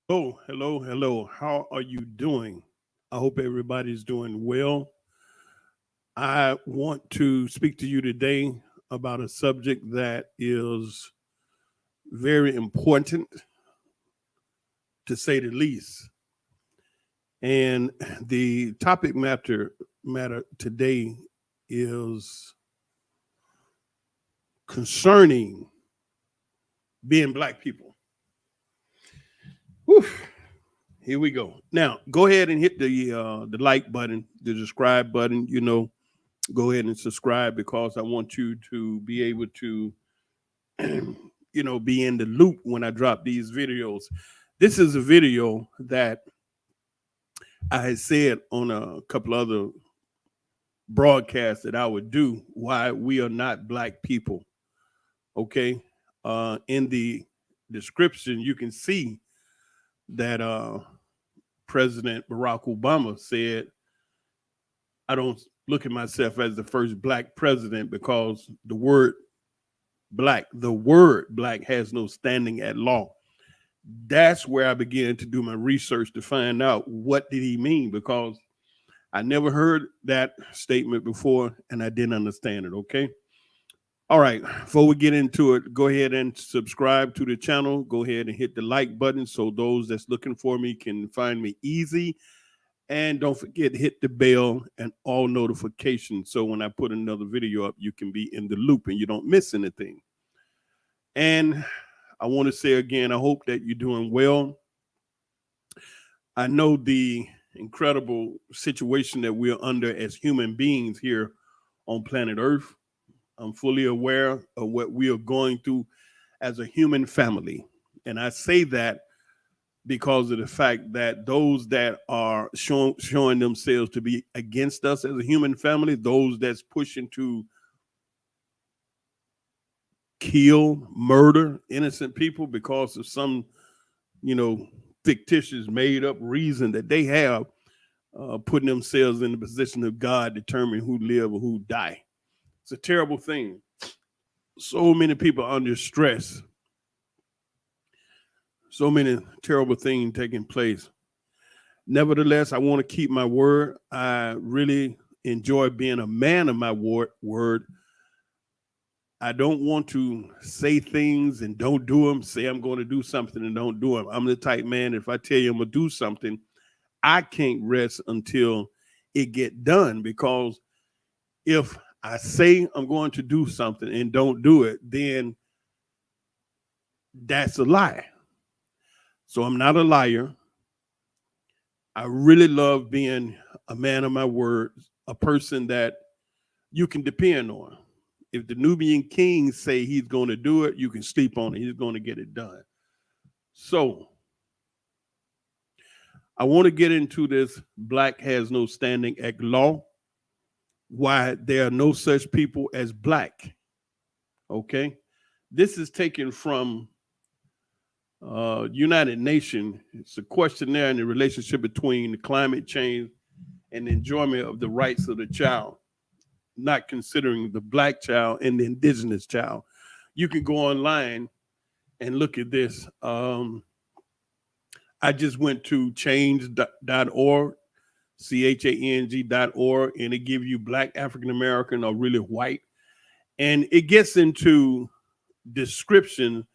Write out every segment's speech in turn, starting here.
Oh, hello, hello. How are you doing? I hope everybody's doing well. I want to speak to you today about a subject that is very important, to say the least. And the topic matter today is concerning being black people. Whew, here we go. Now, go ahead and hit the like button, the subscribe button. Go ahead and subscribe because I want you to be able to, be in the loop when I drop these videos. This is a video that I had said on a couple other broadcasts that I would do why we are not black people. Okay. In the description, you can see that President Barack Obama said, I don't look at myself as the first black president because the word black has no standing at law. That's where I began to do my research to find out what did he mean, because I never heard that statement before and I didn't understand it. Okay. All right. Before we get into it, go ahead and subscribe to the channel. Go ahead and hit the like button so those that's looking for me can find me easy. And don't forget, hit the bell and all notifications. So when I put another video up, you can be in the loop and you don't miss anything. And I want to say again, I hope that you're doing well. I know the incredible situation that we're under as human beings here on planet Earth. I'm fully aware of what we are going through as a human family. And I say that because of the fact that those that are showing themselves to be against us as a human family, those that's pushing to kill, murder innocent people because of some, you know, fictitious, made up reason that they have, putting themselves in the position of God, determining who live or who die. It's a terrible thing. So many people under stress, so many terrible things taking place. Nevertheless, I want to keep my word. I really enjoy being a man of my word. I don't want to say things and don't do them, say I'm going to do something and don't do them. I'm the type man, if I tell you I'm going to do something, I can't rest until it get done, because if I say I'm going to do something and don't do it, then that's a lie. So I'm not a liar. I really love being a man of my word, a person that you can depend on. If the Nubian king say he's going to do it, you can sleep on it. He's going to get it done. So I want to get into this black has no standing at law, why there are no such people as black. Okay. This is taken from United Nations. It's a questionnaire in the relationship between the climate change and the enjoyment of the rights of the child, not considering the black child and the indigenous child. You can go online and look at this. I just went to change.org, CHANG.org, and it gives you black, African American, or really white. And it gets into description,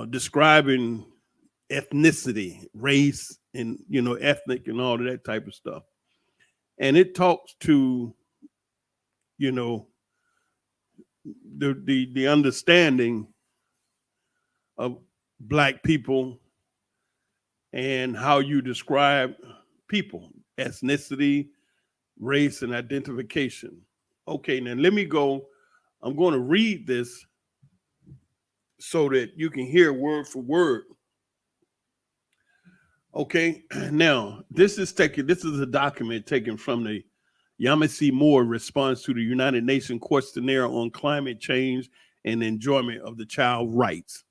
describing ethnicity, race, and ethnic and all of that type of stuff. And it talks to, you know, the understanding of black people and how you describe people, ethnicity, race, and identification. Okay, now let me go. I'm going to read this so that you can hear word for word. Okay, now this is a document taken from the Yamasee Moore response to the United Nations questionnaire on climate change and enjoyment of the child rights.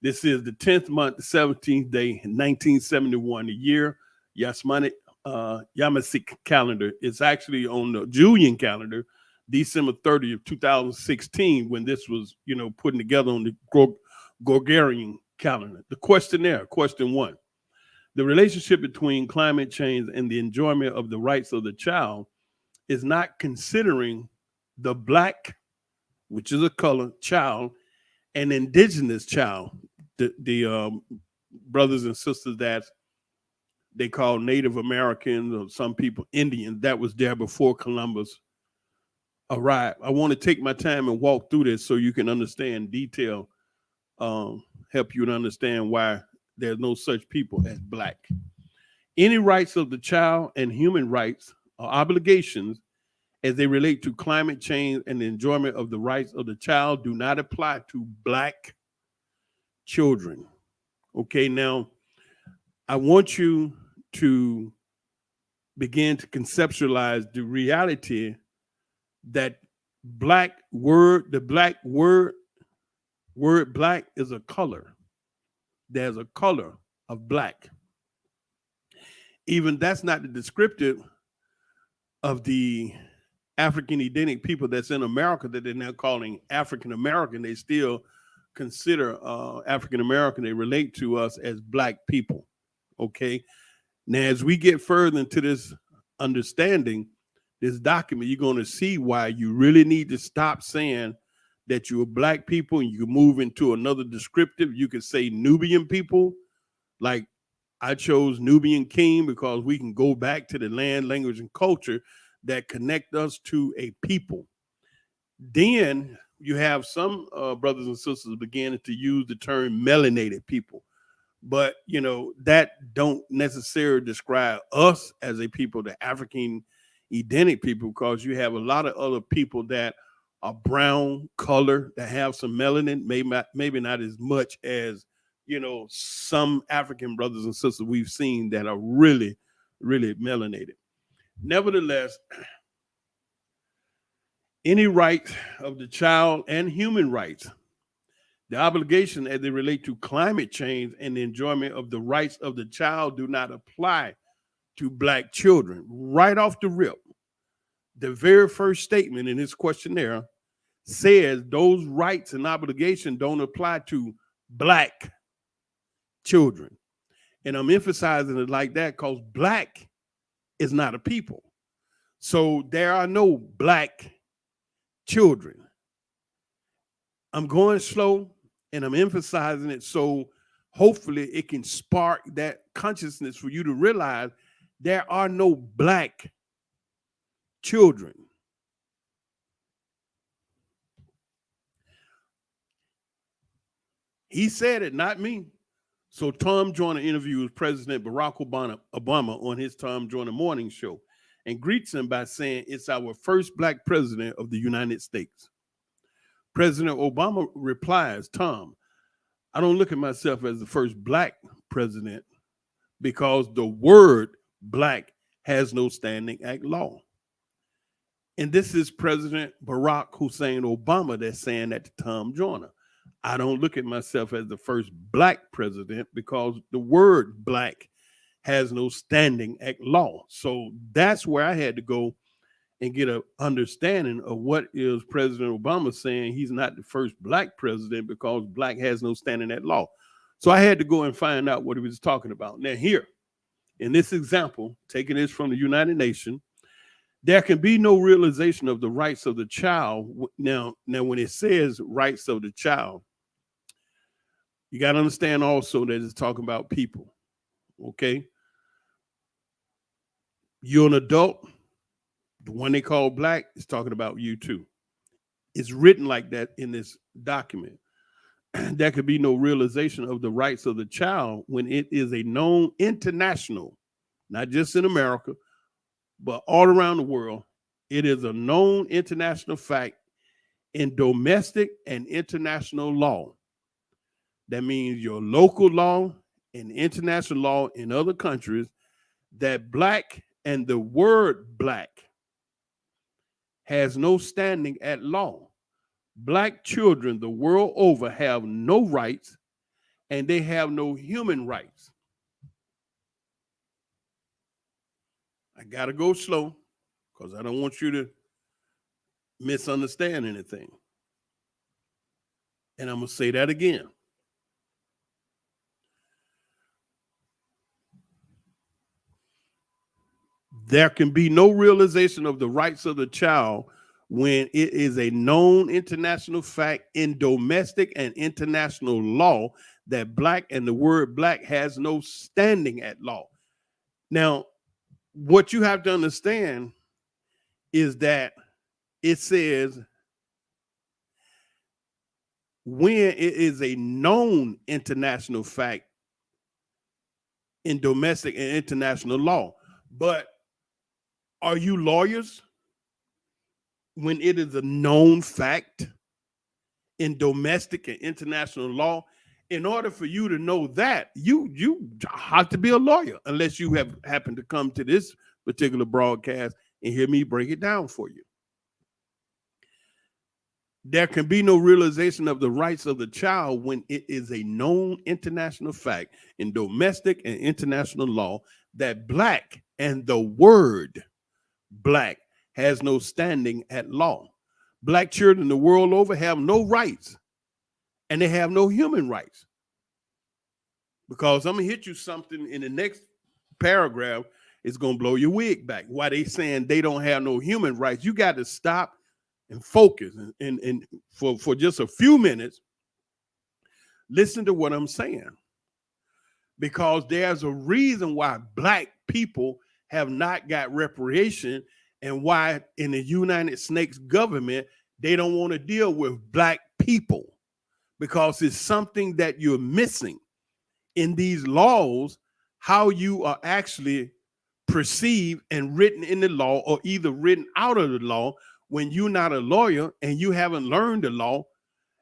This is the 10th month, the 17th day, 1971, the year Yamasee calendar. It's actually on the Julian calendar, December 30th, 2016, when this was, putting together on the Gregorian calendar. The questionnaire, question 1. The relationship between climate change and the enjoyment of the rights of the child is not considering the black, which is a color, child, and indigenous child, the brothers and sisters that they call Native Americans, or some people Indians, that was there before Columbus arrived. I want to take my time and walk through this so you can understand detail, help you to understand why there's no such people as black. Any rights of the child and human rights or obligations as they relate to climate change and the enjoyment of the rights of the child do not apply to black children. Okay, now I want you to begin to conceptualize the reality that the black word black is a color. There's a color of black. Even that's not the descriptive of the African Edenic people that's in America that they're now calling African American. They still consider African American, they relate to us as black people. Okay. Now, as we get further into this understanding, this document, you're going to see why you really need to stop saying that you're black people and you can move into another descriptive. You could say Nubian people, like I chose Nubian king because we can go back to the land, language, and culture that connect us to a people. Then you have some brothers and sisters beginning to use the term melanated people. But, you know, that don't necessarily describe us as a people, the African Edenic people, because you have a lot of other people that are brown color, that have some melanin, maybe not as much as, you know, some African brothers and sisters we've seen that are really, really melanated. Nevertheless, any right of the child and human rights, the obligation as they relate to climate change and the enjoyment of the rights of the child do not apply to black children. Right off the rip, the very first statement in this questionnaire says those rights and obligations don't apply to black children. And I'm emphasizing it like that because black is not a people. So there are no black children. I'm going slow and I'm emphasizing it so hopefully it can spark that consciousness for you to realize there are no black children. He said it, not me. So Tom Joyner interviews President Barack Obama on his Tom Joyner Morning Show and greets him by saying, "It's our first black president of the United States." President Obama replies, "Tom, I don't look at myself as the first black president because the word black has no standing at law." And this is President Barack Hussein Obama that's saying that to Tom Joyner. I don't look at myself as the first black president because the word black has no standing at law. So that's where I had to go and get an understanding of what is President Obama saying. He's not the first black president because black has no standing at law. So I had to go and find out what he was talking about. Now here, in this example, taking this from the United Nations, there can be no realization of the rights of the child. Now when it says rights of the child, you got to understand also that it's talking about people, okay? You're an adult. The one they call black is talking about you too. It's written like that in this document. There could be no realization of the rights of the child when it is a known international, not just in America, but all around the world. It is a known international fact in domestic and international law. That means your local law and international law in other countries that black and the word black has no standing at law. Black children the world over have no rights and they have no human rights. I got to go slow because I don't want you to misunderstand anything. And I'm going to say that again. There can be no realization of the rights of the child when it is a known international fact in domestic and international law that black and the word black has no standing at law. Now, what you have to understand is that it says when it is a known international fact in domestic and international law. But are you lawyers when it is a known fact in domestic and international law? In order for you to know that, you have to be a lawyer, unless you have happened to come to this particular broadcast and hear me break it down for you. There can be no realization of the rights of the child when it is a known international fact in domestic and international law that black and the word black has no standing at law. Black children the world over have no rights, and they have no human rights. Because I'm going to hit you something in the next paragraph, it's going to blow your wig back. Why they saying they don't have no human rights? You got to stop and focus and for just a few minutes, listen to what I'm saying. Because there's a reason why black people have not got reparation, and why in the United States government, they don't want to deal with black people, because it's something that you're missing in these laws, how you are actually perceived and written in the law, or either written out of the law, when you're not a lawyer and you haven't learned the law.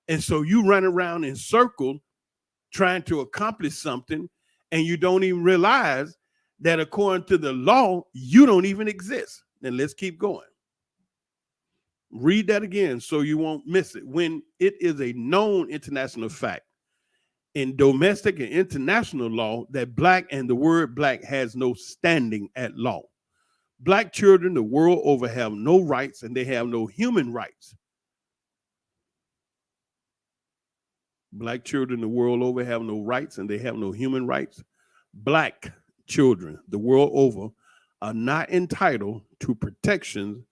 And so you run around in circles trying to accomplish something, and you don't even realize that according to the law, you don't even exist. Then let's keep going. Read that again so you won't miss it. When it is a known international fact in domestic and international law that black and the word black has no standing at law. Black children the world over have no rights, and they have no human rights. Black children the world over have no rights, and they have no human rights. Black children the world over are not entitled to protections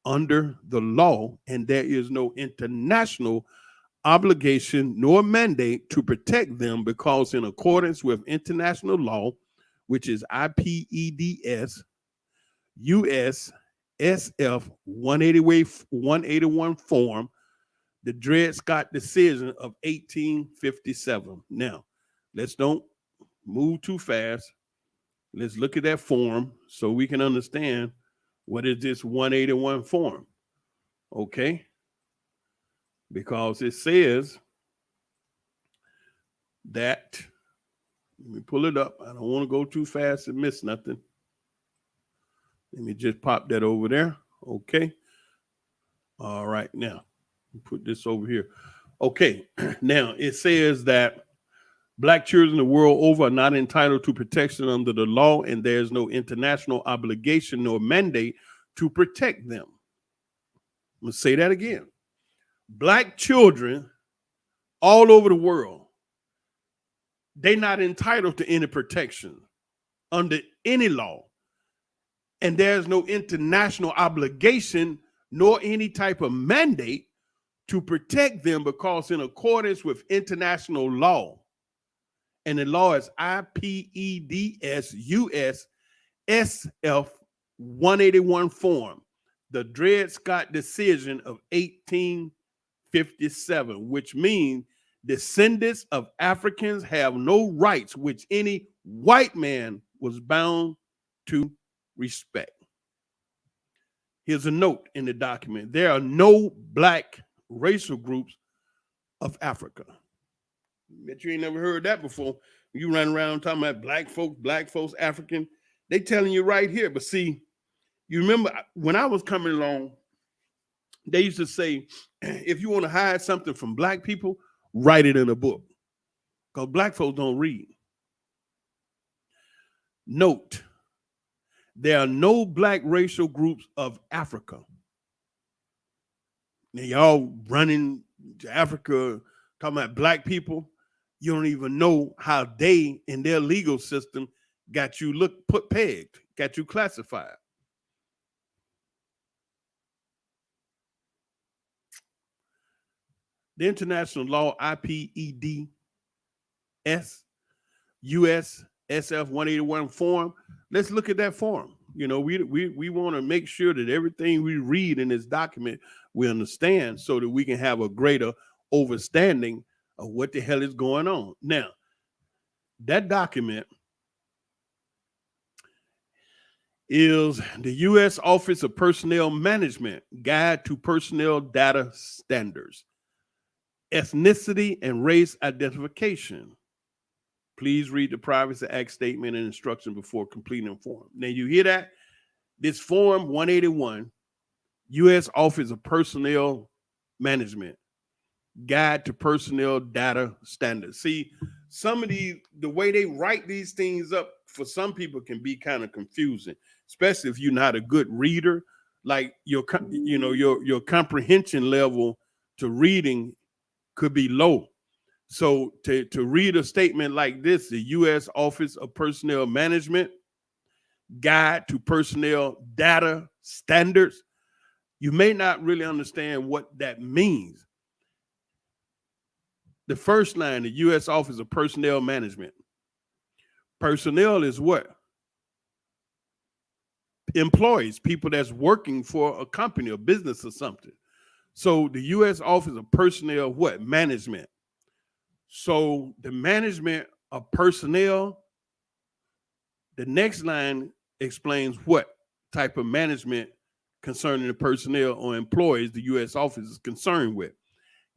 under the law, and there is no international obligation nor mandate to protect them, because in accordance with international law, which is IPEDS US SF 181 form, the Dred Scott decision of 1857. Now, let's don't move too fast. Let's look at that form so we can understand what is this 181 form. Okay? Because it says that, let me pull it up. I don't want to go too fast and miss nothing. Let me just pop that over there. Okay. All right. Now, put this over here. Okay. Now, it says that black children the world over are not entitled to protection under the law, and there's no international obligation nor mandate to protect them. I'm going to say that again. Black children all over the world, they're not entitled to any protection under any law. And there's no international obligation nor any type of mandate to protect them, because in accordance with international law, and the law is IPEDS US SF 181 form, the Dred Scott decision of 1857, which means descendants of Africans have no rights which any white man was bound to respect. Here's a note in the document. There are no black racial groups of Africa. Bet you ain't never heard that before. You run around talking about black folks, African. They telling you right here. But see, you remember when I was coming along, they used to say, if you want to hide something from black people, write it in a book. Because black folks don't read. Note, there are no black racial groups of Africa. Now, y'all running to Africa, talking about black people. You don't even know how they, in their legal system, got you pegged, got you classified. the international law IPEDS US SF 181 form. Let's look at that form. You know, we want to make sure that everything we read in this document we understand so that we can have a greater understanding of what the hell is going on. Now, that document is the U.S. Office of Personnel Management Guide to Personnel Data Standards, Ethnicity and Race Identification. Please read the Privacy Act statement and instruction before completing the form. Now, you hear that? This Form 181, U.S. Office of Personnel Management Guide to Personnel Data Standards. See, some of these, the way they write these things up for some people can be kind of confusing, especially if you're not a good reader. Like your comprehension level to reading could be low. So to read a statement like this, the U.S. Office of Personnel Management Guide to Personnel Data Standards, you may not really understand what that means. The first line, the U.S. Office of Personnel Management. Personnel is what? Employees, people that's working for a company, a business or something. So the U.S. Office of Personnel, what? Management. So the management of personnel, the next line explains what type of management concerning the personnel or employees the U.S. Office is concerned with.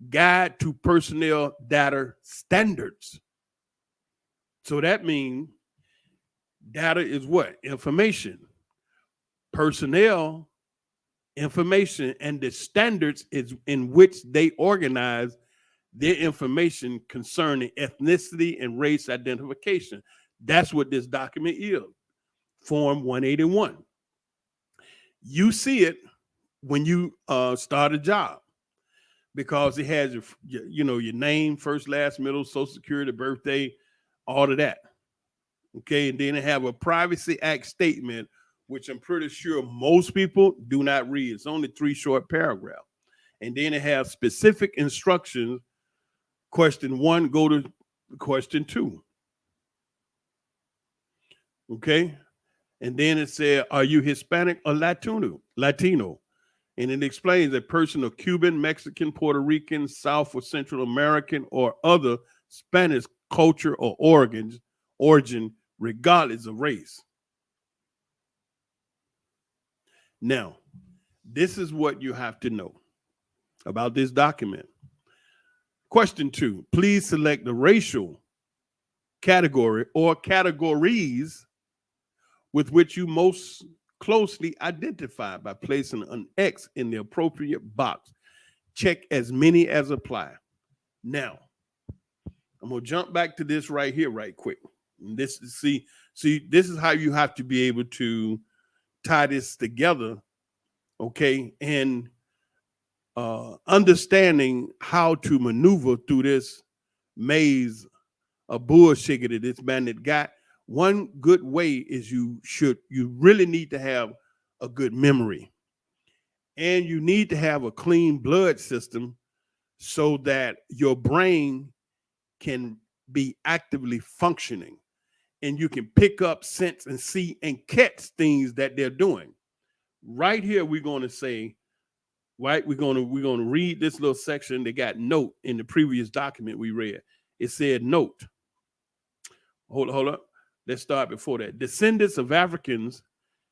Guide to Personnel Data Standards. So that means data is what? Information. Personnel, information, and the standards is in which they organize their information concerning ethnicity and race identification. That's what this document is, Form 181. You see it when you start a job because it has your name, first, last, middle, social security, birthday, all of that. Okay, and then it have a Privacy Act statement, which I'm pretty sure most people do not read. It's only 3 short paragraphs. And then it has specific instructions. Question 1, go to question 2. Okay. And then it said, are you Hispanic or Latino? And it explains a person of Cuban, Mexican, Puerto Rican, South or Central American, or other Spanish culture or origin, regardless of race. Now, this is what you have to know about this document. Question 2, please select the racial category or categories with which you most closely identify by placing an X in the appropriate box. Check as many as apply. Now, I'm going to jump back to this right here right quick. And this is how you have to be able to tie this together, okay, and understanding how to maneuver through this maze of bullshit that this bandit got. One good way is you really need to have a good memory, and you need to have a clean blood system so that your brain can be actively functioning and you can pick up, sense, and see and catch things that they're doing. Right here, we're going to say, right, we're going to read this little section. They got note in the previous document we read. It said note. Hold up. Let's start before that. Descendants of Africans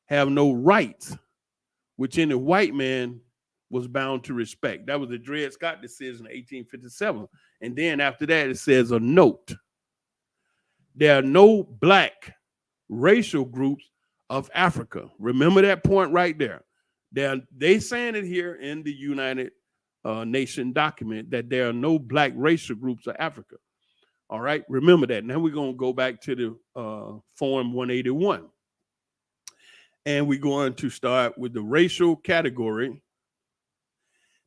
have no rights, which any white man was bound to respect. That was the Dred Scott decision in 1857. And then after that, it says a note. There are no black racial groups of Africa. Remember that point right there. They saying it here in the United Nation document that there are no black racial groups of Africa. All right, remember that. Now we're going to go back to the Form 181. And we're going to start with the racial category.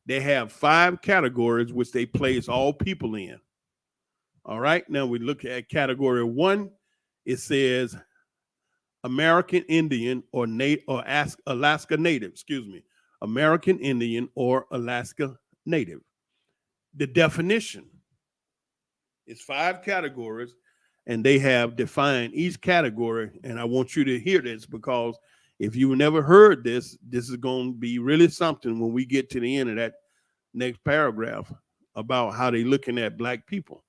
They have 5 categories which they place all people in. All right, now we look at category 1. It says American Indian or Alaska Native, American Indian or Alaska Native. the definition. It's 5 categories, and they have defined each category. And I want you to hear this, because if you've never heard this, this is going to be really something when we get to the end of that next paragraph about how they're looking at black people.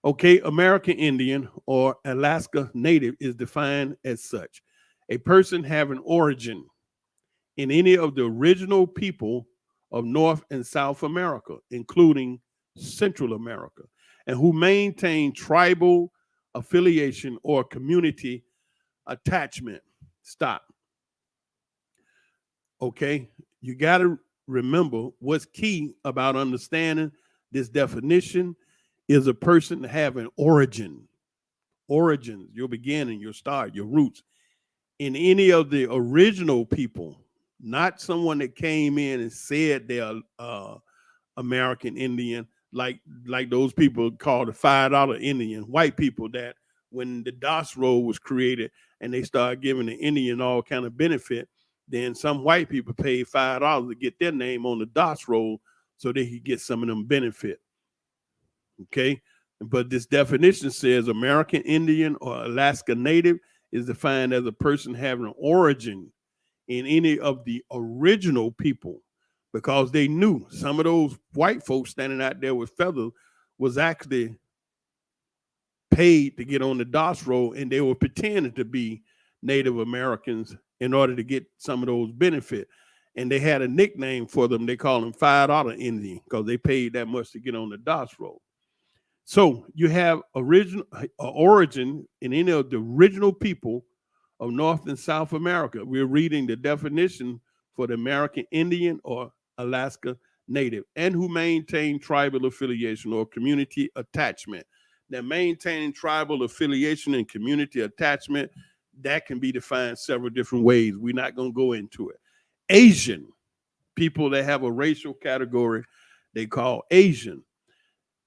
Okay, American Indian or Alaska Native is defined as such: a person having origin in any of the original people of North and South America, including Central America, and who maintain tribal affiliation or community attachment. Stop. Okay, you got to remember what's key about understanding this definition is a person having origins, your beginning, your start, your roots in any of the original people, not someone that came in and said they're American Indian, like those people called the $5 Indian, white people that when the DOS roll was created and they started giving the Indian all kind of benefit, then some white people paid $5 to get their name on the DOS roll so they could get some of them benefit. Okay, but this definition says American Indian or Alaska Native is defined as a person having an origin in any of the original people, because they knew some of those white folks standing out there with feathers was actually paid to get on the DOS roll, and they were pretending to be Native Americans in order to get some of those benefits. And they had a nickname for them. They called them $5 Indian because they paid that much to get on the DOS roll. So you have origin in any of the original people of North and South America. We're reading the definition for the American Indian or Alaska Native, and who maintain tribal affiliation or community attachment. Now, maintaining tribal affiliation and community attachment, that can be defined several different ways. We're not going to go into it. Asian, people that have a racial category they call Asian.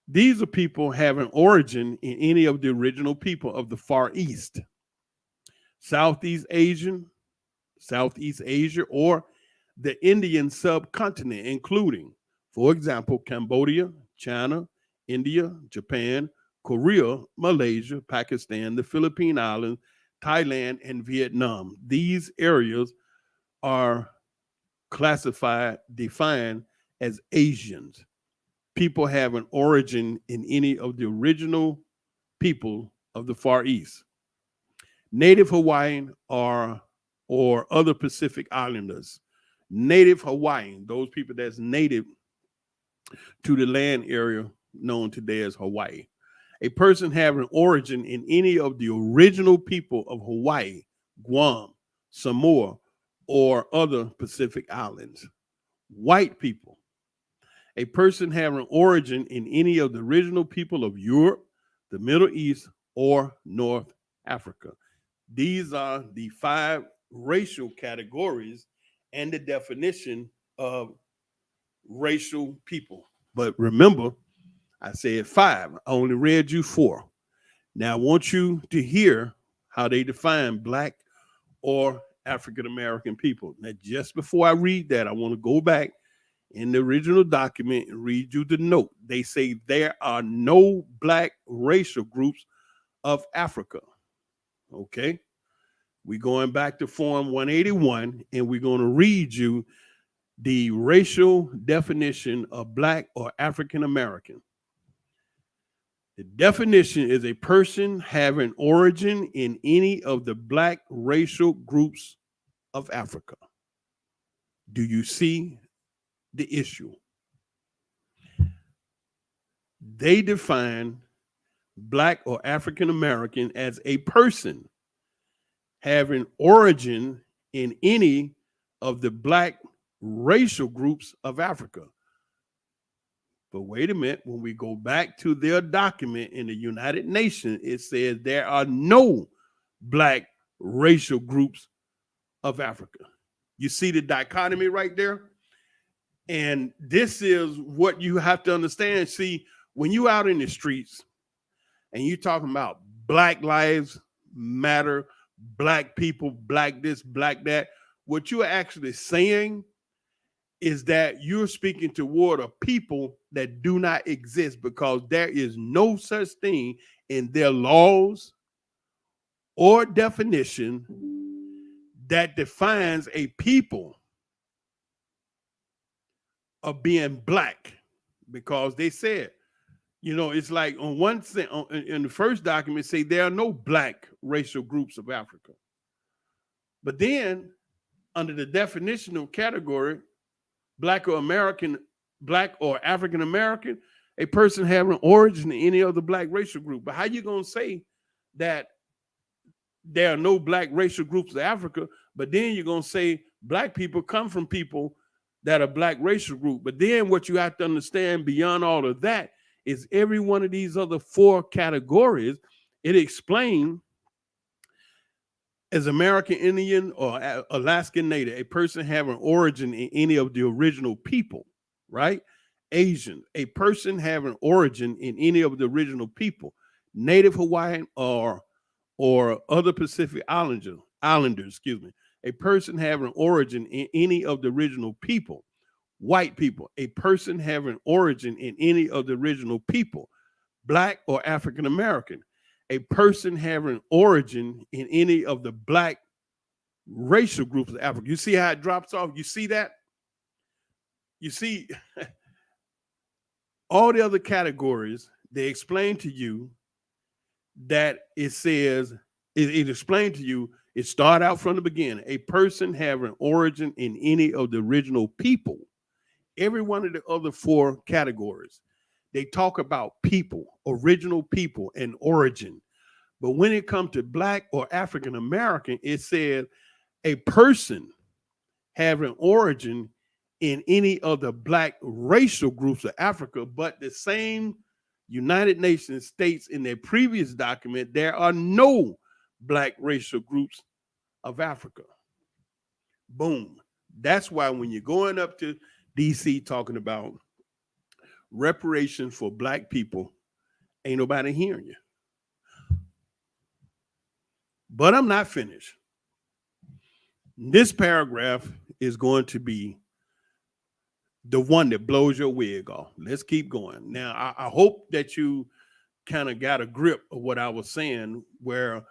These are people having origin in any of the original people of the Far East, Southeast Asia, or the Indian subcontinent, including, for example, Cambodia, China, India, Japan, Korea, Malaysia, Pakistan, the Philippine Islands, Thailand, and Vietnam. These areas are defined as Asians. People have an origin in any of the original people of the Far East. Native Hawaiian or other Pacific Islanders. Native Hawaiian, those people that's native to the land area known today as Hawaii. A person having origin in any of the original people of Hawaii, Guam, Samoa, or other Pacific Islands. White people. A person having origin in any of the original people of Europe, the Middle East, or North Africa. These are the 5 racial categories and the definition of racial people. But remember, I said 5. I only read you 4. Now I want you to hear how they define Black or African American people. Now, just before I read that, I want to go back in the original document and read you the note. They say there are no Black racial groups of Africa. Okay? We're going back to Form 181, and we're going to read you the racial definition of Black or African American. The definition is a person having origin in any of the Black racial groups of Africa. Do you see the issue? They define Black or African American as a person having origin in any of the Black racial groups of Africa. But wait a minute, when we go back to their document in the United Nations, it says there are no Black racial groups of Africa. You see the dichotomy right there? And this is what you have to understand. See, when you out in the streets and you talking about Black Lives Matter, Black people, Black this, Black that, what you're actually saying is that you're speaking toward a people that do not exist, because there is no such thing in their laws or definition that defines a people of being black. Because they said, it's like on one thing, in the first document, say there are no black racial groups of Africa. But then under the definitional category, black or African American, a person having origin in any other black racial group. But how you gonna say that there are no black racial groups of Africa, but then you're gonna say black people come from people that are black racial group? But then what you have to understand beyond all of that is every one of these other four categories, it explains as American Indian or Alaskan Native, a person having origin in any of the original people, right? Asian, a person having origin in any of the original people. Native Hawaiian or other Pacific Islanders, a person having origin in any of the original people. White people, a person having origin in any of the original people. Black or African American, a person having origin in any of the black racial groups of Africa. You see how it drops off? You see that? You see all the other categories, they explain to you that it says, it explained to you, it started out from the beginning, a person having origin in any of the original people. Every one of the other four categories, they talk about people, original people, and origin. But when it comes to black or African American, it says a person having origin in any of the black racial groups of Africa. But the same United Nations states in their previous document, there are no black racial groups of Africa. Boom. That's why when you're going up to DC talking about reparations for black people, ain't nobody hearing you. But I'm not finished. This paragraph is going to be the one that blows your wig off. Let's keep going. Now, I hope that you kind of got a grip of what I was saying, where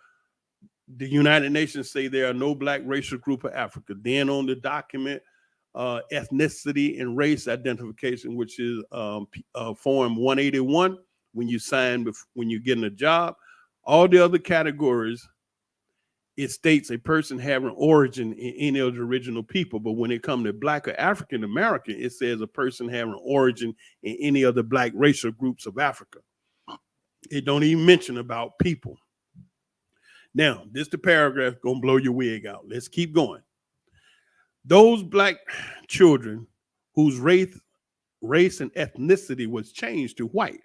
the United Nations say there are no black racial group of Africa. Then on the document, ethnicity and race identification, which is Form 181, when you sign, when you're getting a job, all the other categories, it states a person having origin in any of the original people. But when it comes to black or African American, it says a person having origin in any of the black racial groups of Africa. It don't even mention about people. Now, this the paragraph gonna blow your wig out. Let's keep going. Those black children whose race and ethnicity was changed to white.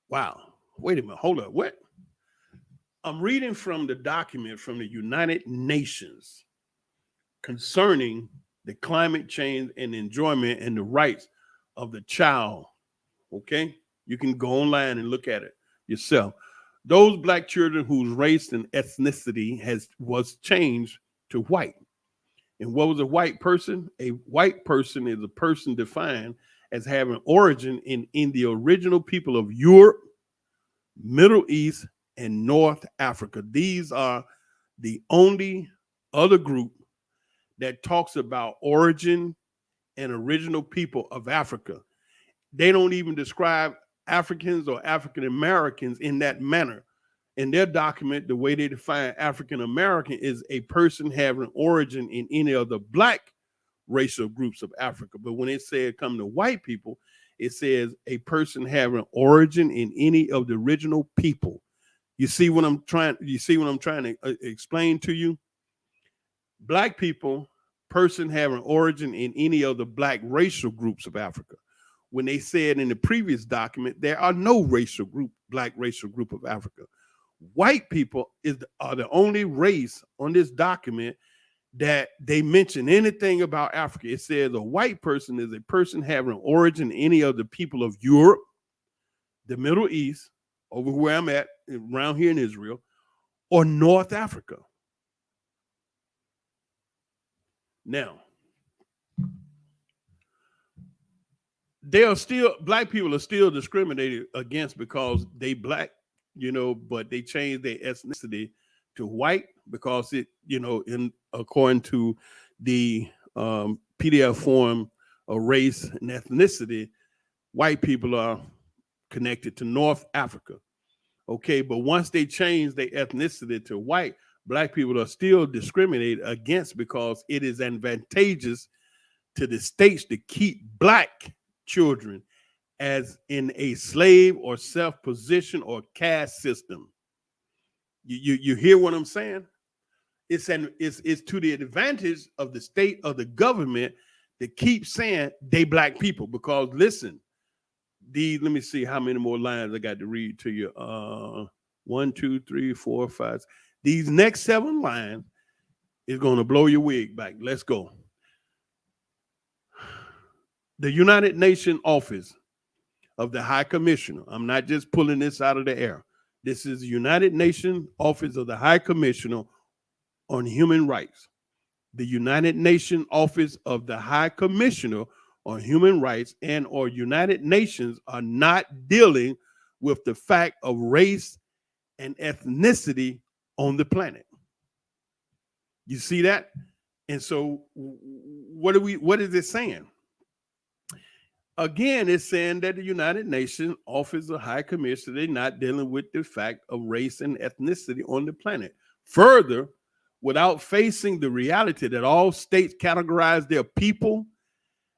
Wow. Wait a minute. Hold up. What? I'm reading from the document from the United Nations concerning the climate change and enjoyment and the rights of the child. Okay? You can go online and look at it yourself. Those black children whose race and ethnicity was changed to white. And what was a white person? A white person is a person defined as having origin in the original people of Europe, Middle East, and North Africa. These are the only other group that talks about origin and original people of Africa. They don't even describe Africans or African Americans in that manner. In their document, the way they define African American is a person having origin in any of the black racial groups of Africa. But when it said come to white people, it says a person having origin in any of the original people. You see what I'm trying to explain to you? Black people, person having origin in any of the black racial groups of Africa. When they said in the previous document, there are no black racial group of Africa. White people are the only race on this document that they mention anything about Africa. It says a white person is a person having origin in any of the people of Europe, the Middle East, over where I'm at, around here in Israel, or North Africa. Now, black people are still discriminated against because they black, but they changed their ethnicity to white because in according to the PDF form of race and ethnicity, white people are connected to North Africa. Okay, but once they change their ethnicity to white, black people are still discriminated against because it is advantageous to the states to keep black children as in a slave or self-position or caste system. You hear what I'm saying? It's to the advantage of the state of the government to keep saying they black people because listen, let me see how many more lines I got to read to you. 1, 2, 3, 4, 5. These next 7 lines is going to blow your wig back. Let's go. The United Nations Office of the High Commissioner. I'm not just pulling this out of the air. This is the United Nations Office of the High Commissioner on Human Rights. The United Nations Office of the High Commissioner on Human Rights and or United Nations are not dealing with the fact of race and ethnicity on the planet. You see that? And so what is it saying? Again, it's saying that the United Nations Office of High Commissioner, they're not dealing with the fact of race and ethnicity on the planet. Further, without facing the reality that all states categorize their people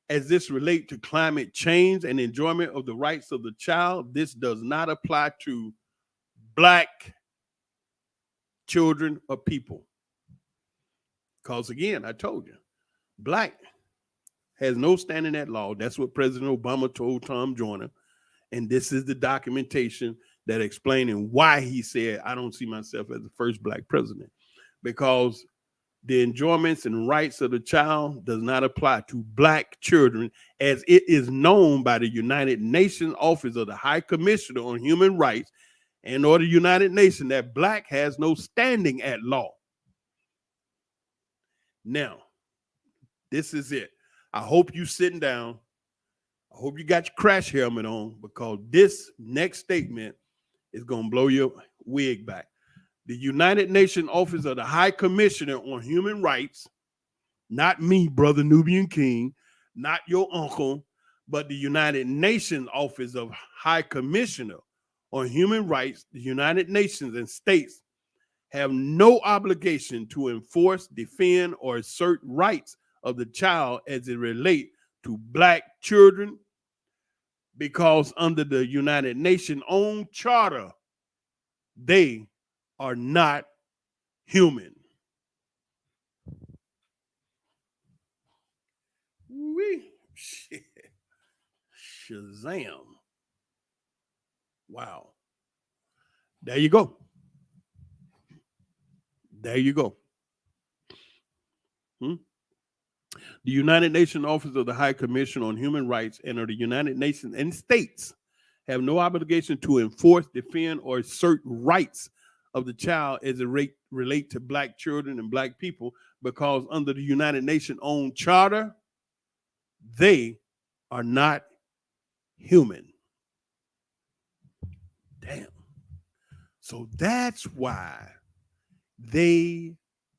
as this relate to climate change and enjoyment of the rights of the child, this does not apply to black children or people. Because again, I told you, black has no standing at law. That's what President Obama told Tom Joyner. And this is the documentation that explaining why he said, I don't see myself as the first black president. Because the enjoyments and rights of the child does not apply to black children as it is known by the United Nations Office of the High Commissioner on Human Rights and or the United Nations that black has no standing at law. Now, this is it. I hope you sitting down. I hope you got your crash helmet on because this next statement is going to blow your wig back. The United Nations Office of the High Commissioner on Human Rights, not me, Brother Nubian King, not your uncle, but the United Nations Office of High Commissioner on Human Rights, the United Nations and states have no obligation to enforce, defend, or assert rights of the child as it relates to black children because under the United Nations own charter, they are not human. Shit. Shazam. Wow. There you go. There you go. The United Nations Office of the High Commission on Human Rights and of the United Nations and states have no obligation to enforce, defend, or assert rights of the child as it relate to black children and black people because under the United Nations own charter, they are not human. Damn. So that's why they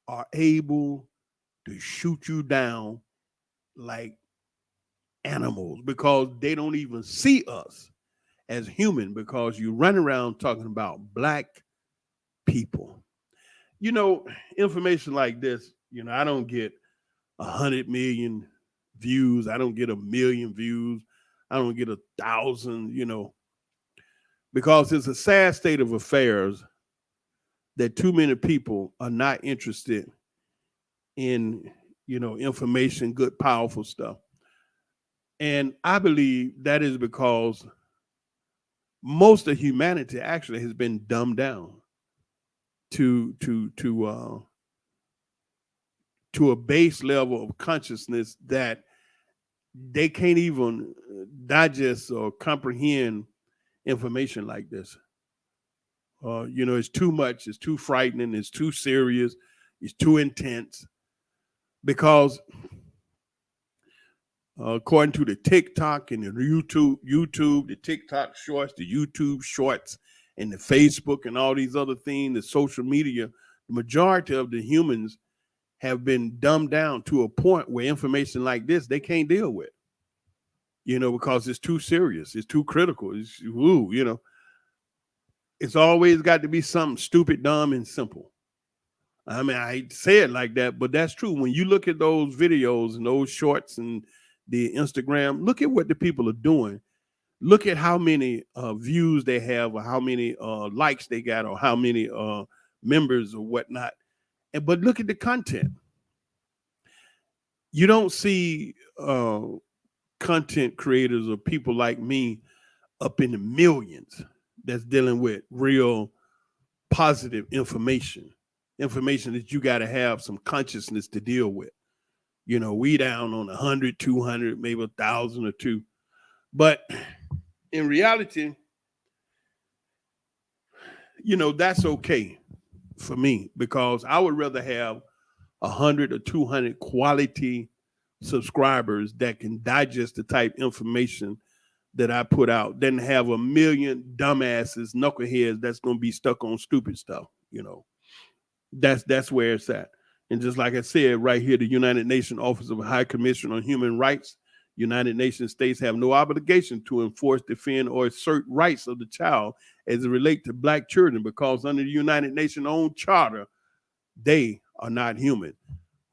are able to shoot you down like animals because they don't even see us as human because you run around talking about black people. Information like this, I don't get 100 million views. I don't get 1 million views. I don't get 1,000, because it's a sad state of affairs that too many people are not interested in, information, good, powerful stuff. And I believe that is because most of humanity actually has been dumbed down to a base level of consciousness that they can't even digest or comprehend information like this. It's too much, it's too frightening, it's too serious, it's too intense. Because according to the TikTok and the YouTube, the TikTok shorts, the YouTube shorts, and the Facebook and all these other things, the social media, the majority of the humans have been dumbed down to a point where information like this they can't deal with, because it's too serious, it's too critical, it's always got to be something stupid, dumb, and simple. I mean, I say it like that, but that's true. When you look at those videos and those shorts and the Instagram, look at what the people are doing. Look at how many views they have, or how many likes they got, or how many members or whatnot. But look at the content. You don't see content creators or people like me up in the millions that's dealing with real positive information that you got to have some consciousness to deal with. We down on 100, 200, maybe 1,000 or two. But in reality, that's okay for me, because I would rather have 100 or 200 quality subscribers that can digest the type information that I put out than have a million dumbasses, knuckleheads that's going to be stuck on stupid stuff. That's where it's at. And just like I said right here, the United Nations Office of High Commission on Human Rights, United Nations states have no obligation to enforce, defend, or assert rights of the child as it relates to Black children, because under the United Nations own charter, they are not human.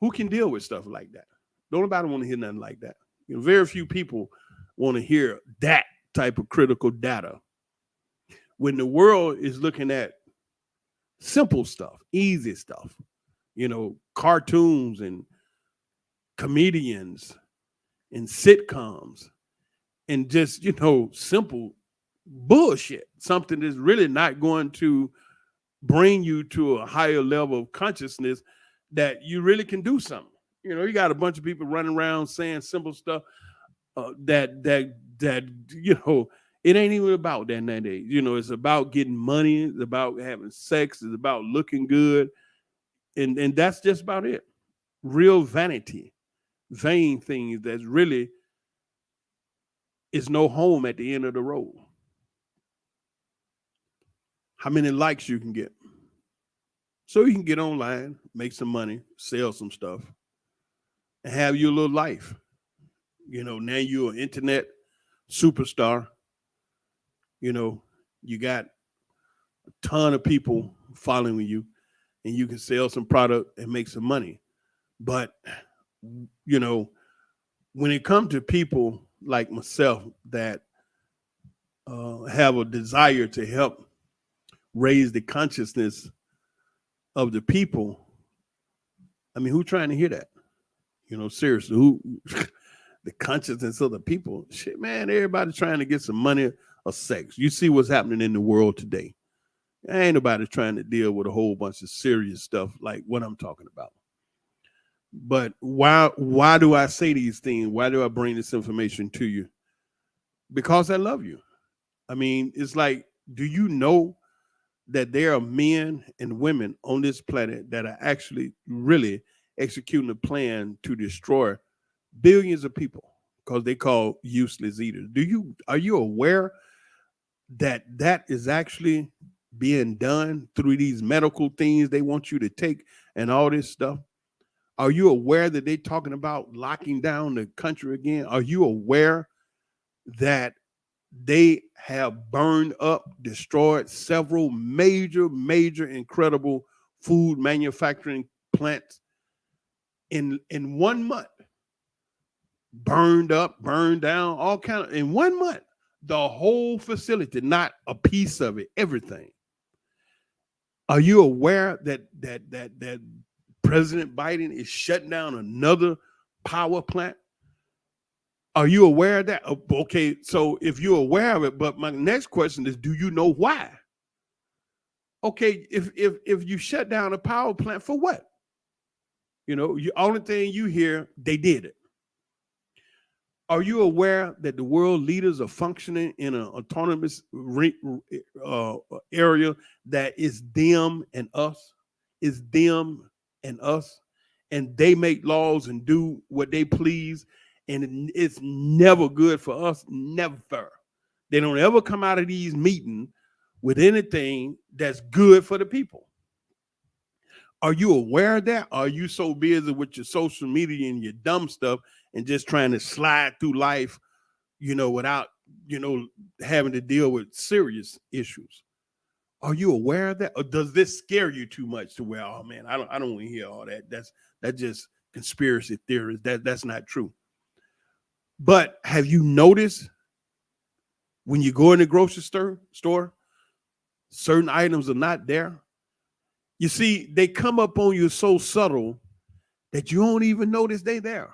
Who can deal with stuff like that? Don't nobody want to hear nothing like that. Very few people want to hear that type of critical data. When the world is looking at simple stuff, easy stuff, cartoons and comedians and sitcoms and just, simple bullshit, something that's really not going to bring you to a higher level of consciousness that you really can do something. You got a bunch of people running around saying simple stuff that it ain't even about that nowadays. It's about getting money, it's about having sex, it's about looking good, and that's just about it. Real vanity, vain things that really is no home at the end of the road. How many likes you can get, so you can get online, make some money, sell some stuff, and have your little life. Now you're an internet superstar. You got a ton of people following you, and you can sell some product and make some money. But, when it comes to people like myself that have a desire to help raise the consciousness of the people, I mean, who's trying to hear that? Seriously, who the consciousness of the people? Shit, man, everybody's trying to get some money or sex. You see what's happening in the world today. Ain't nobody trying to deal with a whole bunch of serious stuff like what I'm talking about. But why do I say these things? Why do I bring this information to you? Because I love you. I mean, it's like, do you know that there are men and women on this planet that are actually really executing a plan to destroy billions of people because they call useless eaters? Are you aware that is actually being done through these medical things they want you to take and all this stuff? Are you aware that they're talking about locking down the country again? Are you aware that they have burned up, destroyed several major, incredible food manufacturing plants in 1 month? Burned up, burned down, all kind of, in 1 month, the whole facility, not a piece of it, everything. Are you aware that President Biden is shutting down another power plant? Are you aware of that? Okay, so if you're aware of it, but my next question is, do you know why? Okay, if you shut down a power plant, for what? The only thing you hear, they did it. Are you aware that the world leaders are functioning in an autonomous area that is them and us? Is them and us, and they make laws and do what they please, And it's never good for us. Never. They don't ever come out of these meetings with anything that's good for the people. Are you aware of that? Are you so busy with your social media and your dumb stuff and just trying to slide through life, without, having to deal with serious issues? Are you aware of that? Or does this scare you too much to where, oh man, I don't want to hear all that. That's just conspiracy theories. That's not true. But have you noticed when you go in the grocery store, certain items are not there? You see, they come up on you so subtle that you don't even notice they there.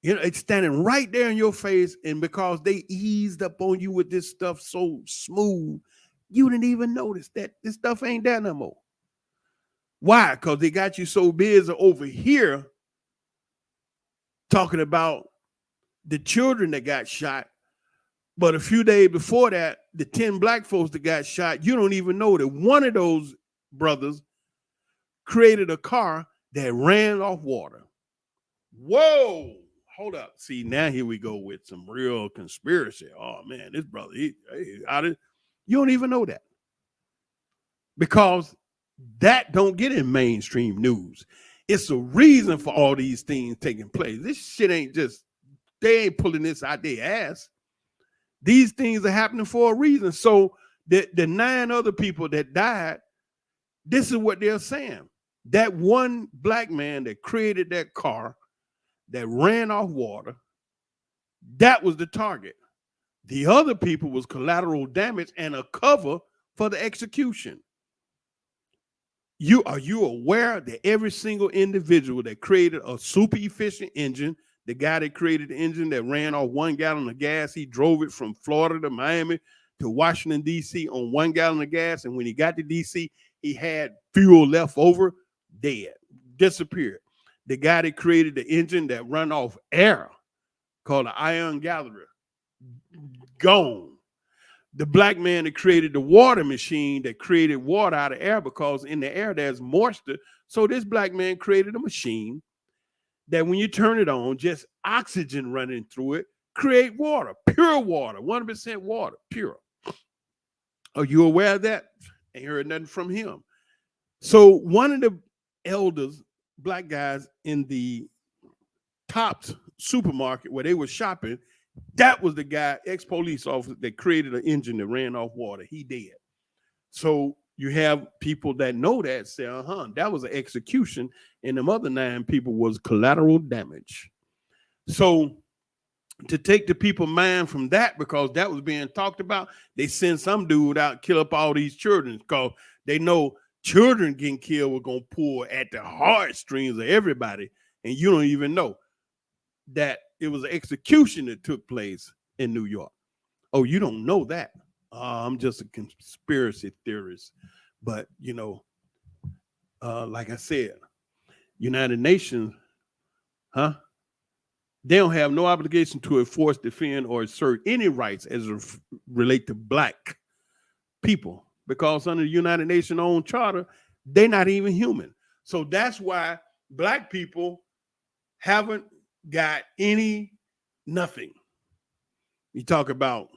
It's standing right there in your face, and because they eased up on you with this stuff so smooth, you didn't even notice that this stuff ain't there no more. Why? Because they got you so busy over here talking about the children that got shot. But a few days before that, the 10 black folks that got shot, you don't even know that one of those brothers created a car that ran off water. Whoa, hold up. See, now here we go with some real conspiracy. Oh man, this brother, you don't even know that. Because that don't get in mainstream news. It's a reason for all these things taking place. This shit ain't just, they ain't pulling this out their ass. These things are happening for a reason. So the 9 other people that died, this is what they're saying. That one black man that created that car that ran off water, that was the target. The other people was collateral damage and a cover for the execution. Are you aware that every single individual that created a super efficient engine, the guy that created the engine that ran off 1 gallon of gas, he drove it from Florida to Miami to Washington, D.C. on 1 gallon of gas. And when he got to D.C., he had fuel left over, dead, disappeared. The guy that created the engine that run off air, called the ion gatherer, gone. The black man that created the water machine that created water out of air, because in the air there's moisture. So this black man created a machine that when you turn it on, just oxygen running through it, create water, pure water, 100% water, pure. Are you aware of that? Ain't heard nothing from him. So one of the elders, black guys in the Tops supermarket where they were shopping, that was the guy, ex-police officer, that created an engine that ran off water. He did. So you have people that know that say, that was an execution, and the other 9 people was collateral damage. So to take the people mind from that, because that was being talked about, they send some dude out, kill up all these children, because they know children getting killed were going to pull at the heartstrings of everybody, and you don't even know that it was an execution that took place in New York. Oh, you don't know that. I'm just a conspiracy theorist. But, like I said, United Nations, they don't have no obligation to enforce, defend, or assert any rights as relate to black people, because under the United Nations own charter, they're not even human. So that's why black people haven't got nothing. You talk about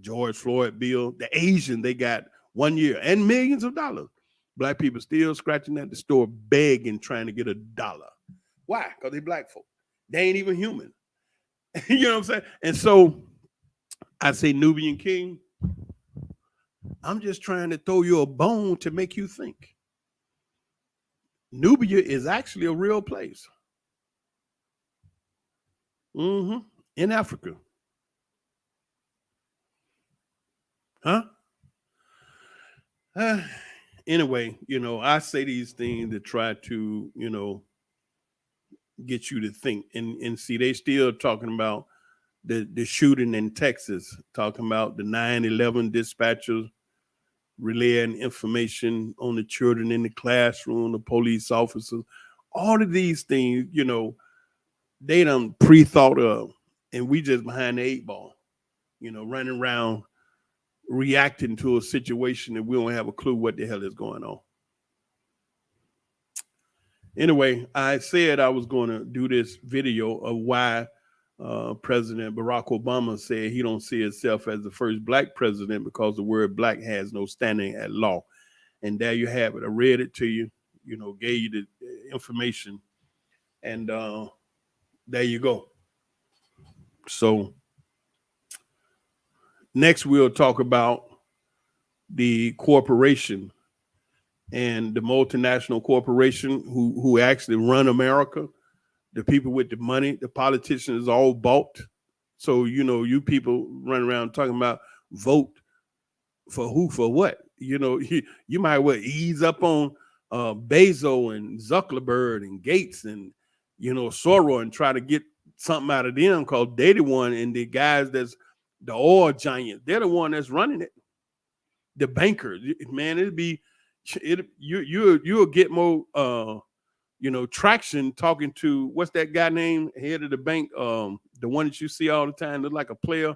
George Floyd bill, the Asian, they got 1 year and millions of dollars. Black people still scratching at the store, begging, trying to get $1. Why? Because they black folk. They ain't even human. You know what I'm saying? And so I say, Nubian King, I'm just trying to throw you a bone to make you think. Nubia is actually a real place. In Africa. Anyway, I say these things to try to, get you to think. And see, they still talking about the shooting in Texas, talking about the 9/11 dispatchers relaying information on the children in the classroom, the police officers, all of these things, they done pre-thought of, and we just behind the 8 ball, running around reacting to a situation that we don't have a clue what the hell is going on. Anyway, I said I was going to do this video of why President Barack Obama said he don't see himself as the first black president because the word black has no standing at law. And there you have it. I read it to you, gave you the information, and there you go. So next we'll talk about the corporation and the multinational corporation who actually run America. The people with the money, the politicians all bought. So, you people run around talking about vote for who, for what? You might well ease up on Bezos and Zuckerberg and Gates and, Soros and try to get something out of them, because they the one, and the guys that's the oil giant, they're the one that's running it. The bankers, man, you'll get more traction talking to, what's that guy named, head of the bank, the one that you see all the time, look like a player,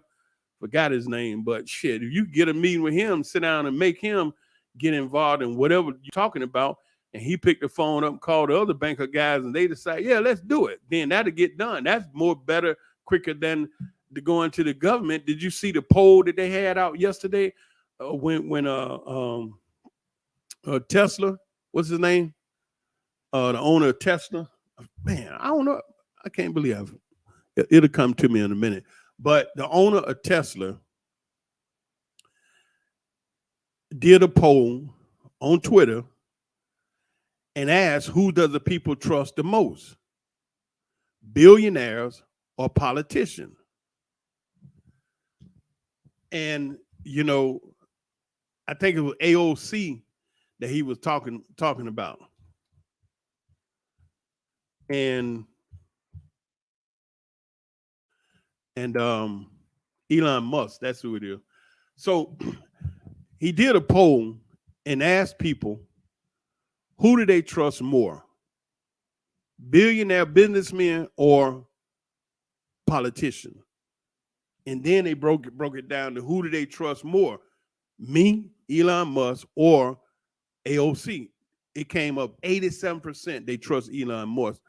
forgot his name, but shit, if you get a meeting with him, sit down and make him get involved in whatever you're talking about, and he picked the phone up and called the other banker guys, and they decide, yeah, let's do it, then that'll get done. That's more better, quicker than to go into the government. Did you see the poll that they had out yesterday when Tesla, what's his name? The owner of Tesla, man, I don't know. I can't believe it'll come to me in a minute. But the owner of Tesla did a poll on Twitter and asked, who does the people trust the most? Billionaires or politicians? And, I think it was AOC that he was talking about. And Elon Musk, that's who it is. So he did a poll and asked people, who do they trust more? Billionaire businessmen or politicians? And then they broke it down to, who do they trust more? Me, Elon Musk, or AOC? It came up 87% they trust Elon Musk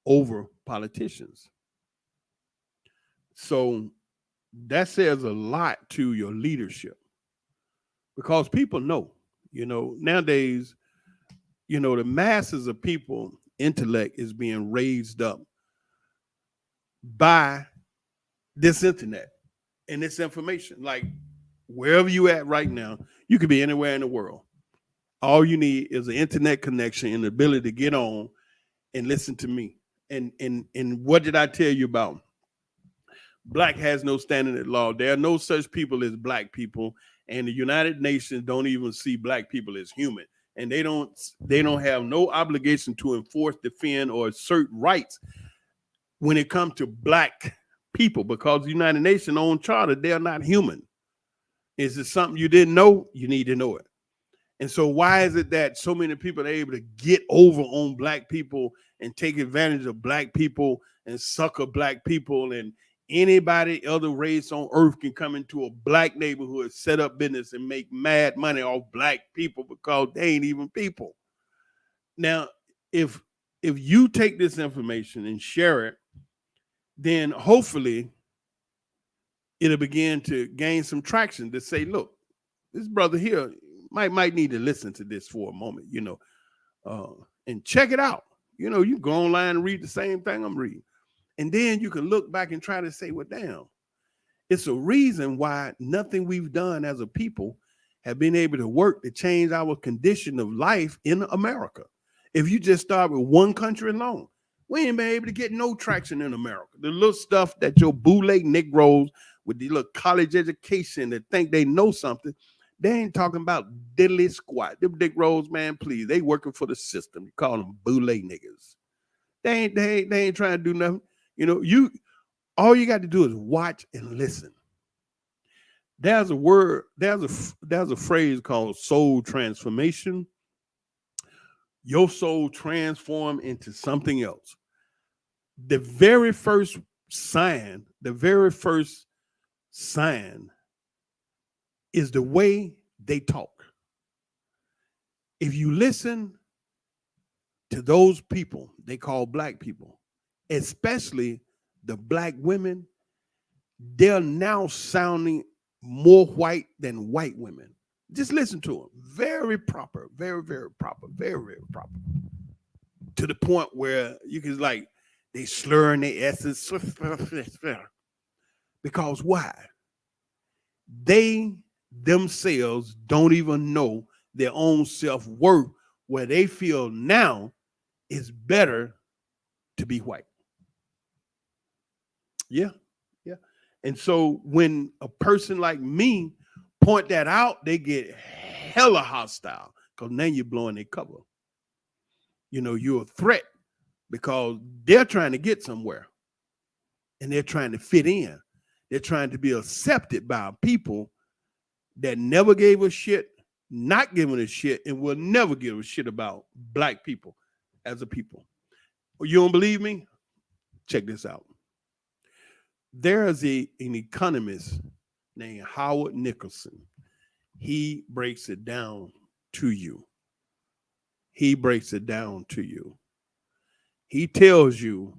over politicians. So that says a lot to your leadership, because people know, nowadays, the masses of people intellect is being raised up by this internet and this information. Like, wherever you at right now, you could be anywhere in the world. All you need is an internet connection and the ability to get on and listen to me. And what did I tell you about? Black has no standing at law. There are no such people as black people, and the United Nations don't even see black people as human. And they don't have no obligation to enforce, defend, or assert rights when it comes to black people, because the United Nations own charter, they're not human. Is it something you didn't know? You need to know it. And so why is it that so many people are able to get over on black people and take advantage of black people and sucker black people, and anybody other race on earth can come into a black neighborhood, set up business, and make mad money off black people because they ain't even people? Now, if you take this information and share it, then hopefully it'll begin to gain some traction to say, look, this brother here might need to listen to this for a moment, and check it out. You go online and read the same thing I'm reading. And then you can look back and try to say, well, damn, it's a reason why nothing we've done as a people have been able to work to change our condition of life in America. If you just start with one country alone, we ain't been able to get no traction in America. The little stuff that your bootleg Negroes with the little college education that think they know something, they ain't talking about diddly squat. Them Negroes, man, please, they working for the system. You call them bootleg niggas. They ain't trying to do nothing. All you got to do is watch and listen. There's a phrase called soul transformation. Your soul transform into something else. The very first sign is the way they talk. If you listen to those people they call black people, especially the black women, they're now sounding more white than white women. Just listen to them. Very proper, very, very proper, very, very proper. To the point where you can like they slurring their S's. Because why? They themselves don't even know their own self-worth, where they feel now it's better to be white. Yeah, yeah. And so when a person like me point that out, they get hella hostile because now you're blowing their cover. You know, you're a threat because they're trying to get somewhere and they're trying to fit in. They're trying to be accepted by people that never gave a shit, not giving a shit, and will never give a shit about black people as a people. You don't believe me? Check this out. There is an economist named Howard Nicholson. He breaks it down to you. He breaks it down to you. He tells you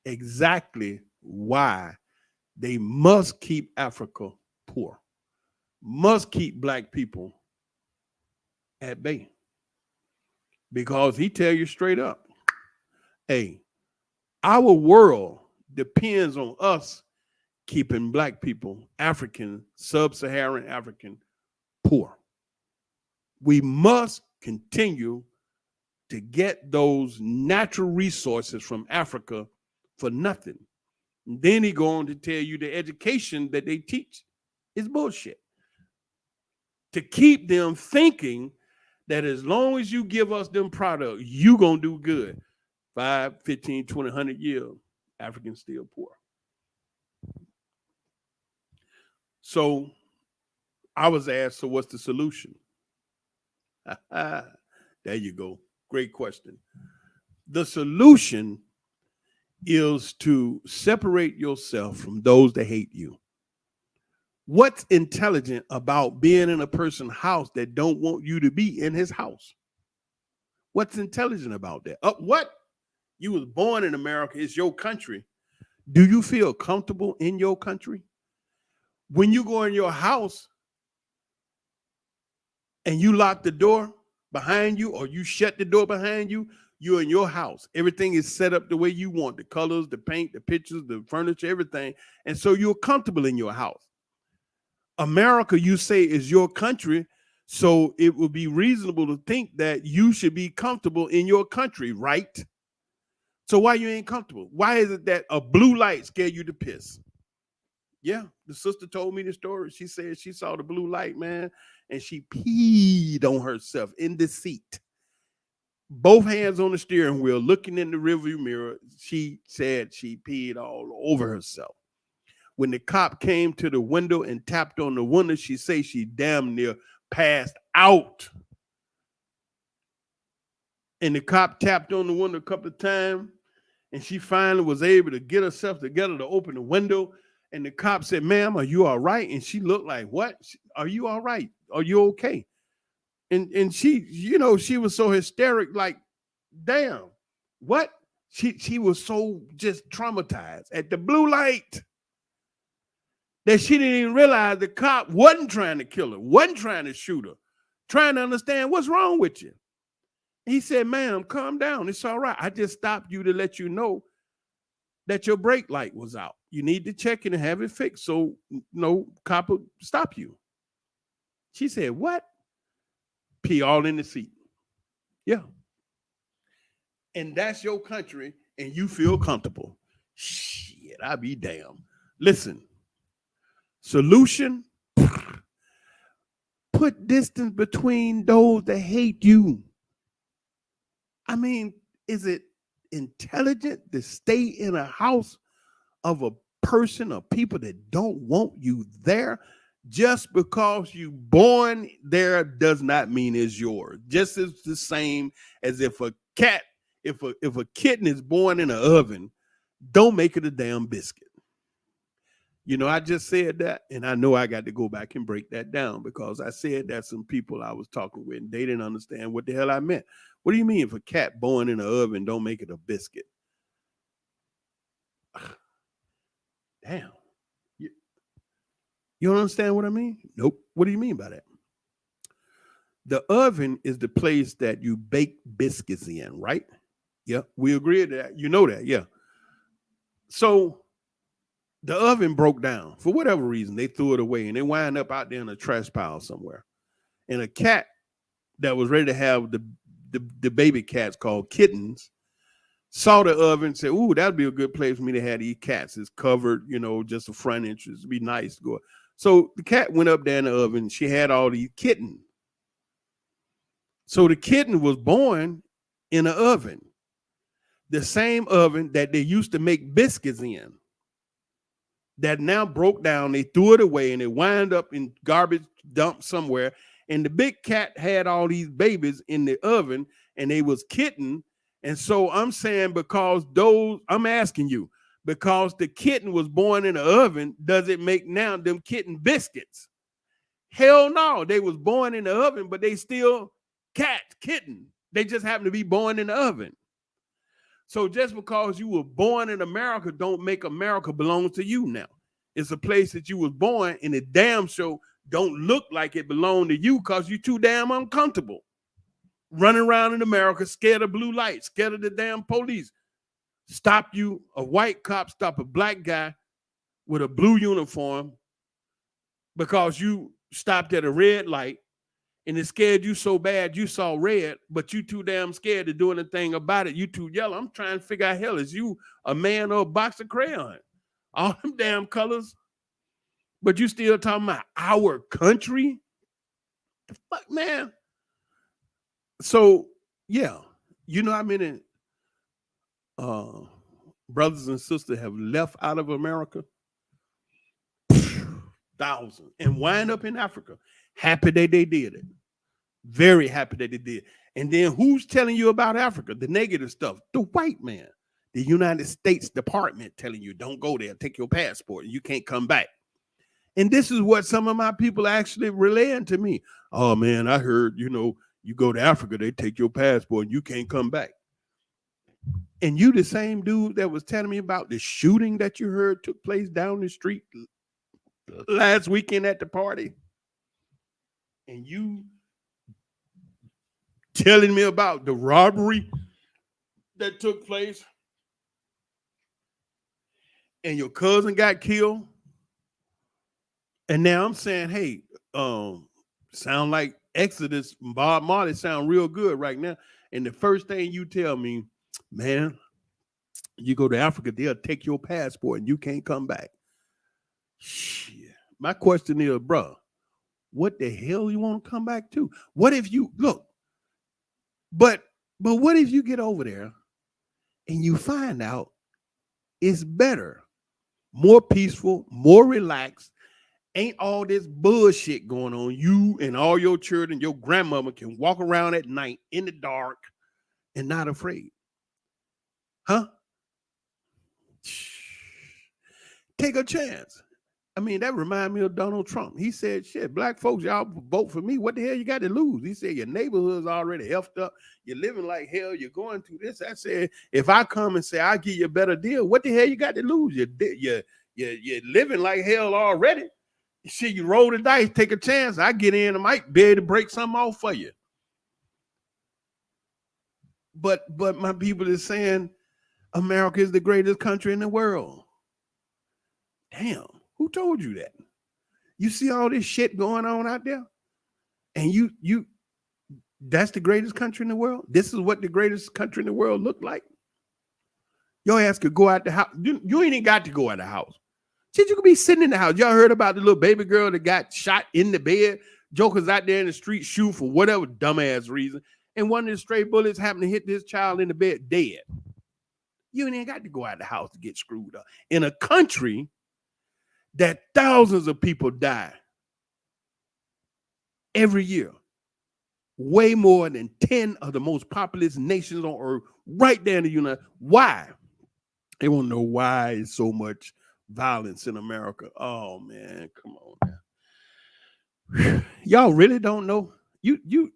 exactly why they must keep Africa poor, must keep black people at bay. Because he tell you straight up, hey, our world depends on us keeping black people, African, sub-Saharan African, poor. We must continue to get those natural resources from Africa for nothing. And then he go on to tell you the education that they teach is bullshit. To keep them thinking that as long as you give us them products, you gonna do good. 5, 15, 20, 100 years, Africans still poor. So I was asked, so what's the solution? There you go. Great question. The solution is to separate yourself from those that hate you. What's intelligent about being in a person's house that don't want you to be in his house? What's intelligent about that? What? You was born in America. It's your country. Do you feel comfortable in your country? When you go in your house and you lock the door behind you or you shut the door behind you, you're in your house. Everything is set up the way you want, the colors, the paint, the pictures, the furniture, everything. And so you're comfortable in your house. America, you say, is your country, so it would be reasonable to think that you should be comfortable in your country, right? So why you ain't comfortable? Why is it that a blue light scare you to piss? Yeah, the sister told me the story. She said she saw the blue light, man, and she peed on herself in the seat. Both hands on the steering wheel, looking in the rearview mirror. She said she peed all over herself. When the cop came to the window and tapped on the window, she said she damn near passed out. And the cop tapped on the window a couple of times, and she finally was able to get herself together to open the window. And the cop said, "Ma'am, are you all right?" And she looked like, "What? Are you all right? Are you okay?" And she, you know, she was so hysteric, like, damn, what? She was so just traumatized at the blue light that she didn't even realize the cop wasn't trying to kill her, wasn't trying to shoot her, trying to understand what's wrong with you. He said, "Ma'am, calm down. It's all right. I just stopped you to let you know that your brake light was out. You need to check it and have it fixed so no cop will stop you." She said, "What?" Pee all in the seat. Yeah. And that's your country and you feel comfortable. Shit, I be damned. Listen, solution, put distance between those that hate you. I mean, is it intelligent to stay in a house of a person or people that don't want you there? Just because you born there does not mean it's yours. Just as the same as if a cat, if a kitten is born in an oven, don't make it a damn biscuit. I just said that, and I know I got to go back and break that down because I said that some people I was talking with, and they didn't understand what the hell I meant. What do you mean if a cat born in an oven don't make it a biscuit? Damn. You don't understand what I mean? Nope. What do you mean by that? The oven is the place that you bake biscuits in, right? Yeah, we agree to that. You know that, yeah. So the oven broke down for whatever reason. They threw it away and they wind up out there in a trash pile somewhere. And a cat that was ready to have the baby cats called kittens saw the oven and said, "Ooh, that'd be a good place for me to have these cats. It's covered, just the front entrance. It'd be nice to go." So the cat went up there in the oven. She had all these kittens. So the kitten was born in an oven, the same oven that they used to make biscuits in. That now broke down. They threw it away and it wound up in garbage dump somewhere. And the big cat had all these babies in the oven and they was kitten. And so I'm saying I'm asking you, because the kitten was born in the oven, does it make now them kitten biscuits? Hell no. They was born in the oven, but they still kitten. They just happen to be born in the oven. So just because you were born in America don't make America belong to you now. It's a place that you was born, and it damn sure don't look like it belonged to you because you're too damn uncomfortable. Running around in America, scared of blue lights, scared of the damn police. Stop you, a white cop stop a black guy with a blue uniform because you stopped at a red light, and it scared you so bad you saw red, but you too damn scared to do anything about it. You too yellow. I'm trying to figure out, hell, is you a man or a box of crayon? All them damn colors. But you still talking about our country? The fuck, man? So, yeah. You know how many brothers and sisters have left out of America? Thousands. And wind up in Africa. Happy that they did it. Very happy that they did. And then who's telling you about Africa? The negative stuff. The white man. The United States Department telling you, don't go there. Take your passport and you can't come back. And this is what some of my people actually relaying to me. Oh, man, I heard, you go to Africa, they take your passport and you can't come back. And you the same dude that was telling me about the shooting that you heard took place down the street last weekend at the party. And you telling me about the robbery that took place and your cousin got killed. And now I'm saying, hey, sound like Exodus and Bob Marley sound real good right now. And the first thing you tell me, man, you go to Africa, they'll take your passport and you can't come back. Shit. My question is, bro, what the hell you want to come back to? What if you look? But what if you get over there and you find out it's better, more peaceful, more relaxed? Ain't all this bullshit going on. You and all your children, your grandmama can walk around at night in the dark and not afraid. Huh? Take a chance. I mean, that reminds me of Donald Trump. He said, shit, black folks, y'all vote for me. What the hell you got to lose? He said, your neighborhood's already effed up. You're living like hell. You're going through this. I said, if I come and say, I'll give you a better deal, what the hell you got to lose? You're living like hell already. Shit, you roll the dice, take a chance. I get in, I might be able to break something off for you. But my people is saying America is the greatest country in the world. Damn, who told you that? You see all this shit going on out there? And you that's the greatest country in the world? This is what the greatest country in the world look like? Your ass could go out the house. You ain't even got to go out the house. Shit, you could be sitting in the house. Y'all heard about the little baby girl that got shot in the bed? Jokers out there in the street shoot for whatever dumbass reason. And one of the stray bullets happened to hit this child in the bed dead. You ain't got to go out the house to get screwed up. In a country that thousands of people die every year. Way more than 10 of the most populous nations on earth right there in the United States. Why? They want to know why it's so much violence in America. Oh man, come on now. Y'all really don't know.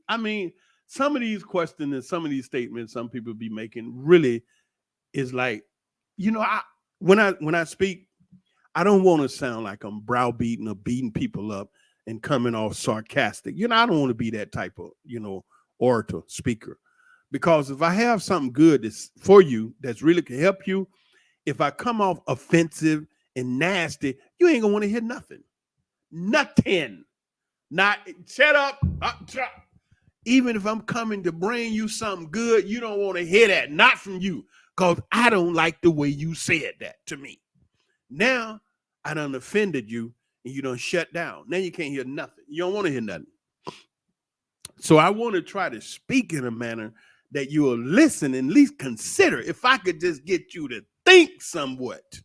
I mean, some of these questions and some of these statements some people be making really is like, I when I speak, I don't want to sound like I'm browbeating or beating people up and coming off sarcastic. I don't want to be that type of, orator, speaker. Because if I have something good that's for you, that's really can help you, if I come off offensive and nasty, you ain't gonna want to hear nothing. Nothing. Not shut up. Even if I'm coming to bring you something good, you don't want to hear that. Not from you. Because I don't like the way you said that to me. Now I done offended you and you done shut down. Now you can't hear nothing. You don't want to hear nothing. So I want to try to speak in a manner that you will listen and at least consider. If I could just get you to think somewhat.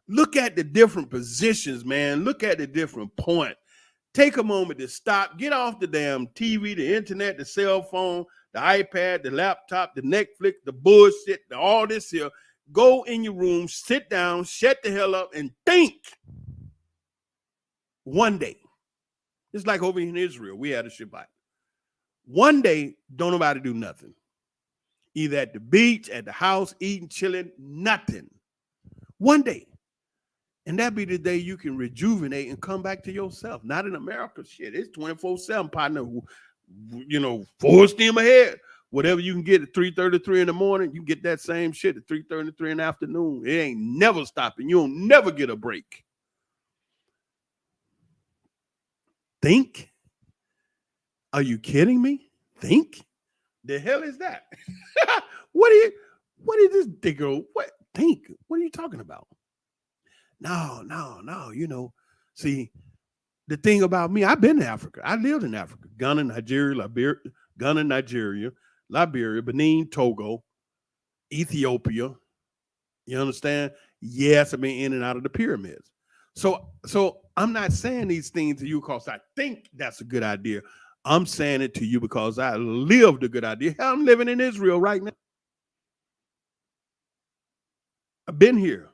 Look at the different positions, man. Look at the different point. Take a moment to stop. Get off the damn TV, the internet, the cell phone, the iPad, the laptop, the Netflix, the bullshit, all this here. Go in your room, sit down, shut the hell up, and think. One day. It's like over in Israel. We had a Shabbat. One day, don't nobody do nothing. Either at the beach, at the house, eating, chilling, nothing. One day. And that be the day you can rejuvenate and come back to yourself. Not in America. Shit, it's 24/7, partner. Full steam ahead. Whatever you can get at 3:33 in the morning, you get that same shit at 3:33 in the afternoon. It ain't never stopping. You'll never get a break. Think? Are you kidding me? Think? The hell is that? What is this digger? What? Think? What are you talking about? No. See, the thing about me, I've been to Africa. I lived in Africa. Ghana, Nigeria, Liberia, Benin, Togo, Ethiopia. You understand? Yes, I've been in and out of the pyramids. So I'm not saying these things to you because I think that's a good idea. I'm saying it to you because I lived a good idea. I'm living in Israel right now. I've been here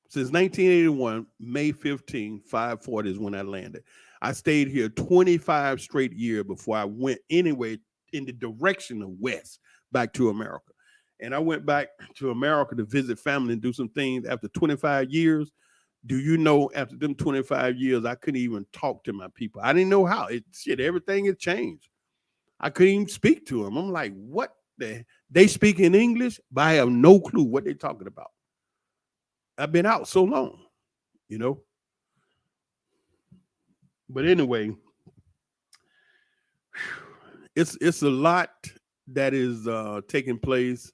since 1981, May 15, 540 is when I landed. I stayed here 25 straight years before I went anyway in the direction of west back to America. And I went back to America to visit family and do some things after 25 years. Do you know, after them 25 years, I couldn't even talk to my people. I didn't know how. Everything had changed. I couldn't even speak to them. I'm like, what? They speak in English, but I have no clue what they're talking about. I've been out so long, But anyway, it's a lot that is taking place,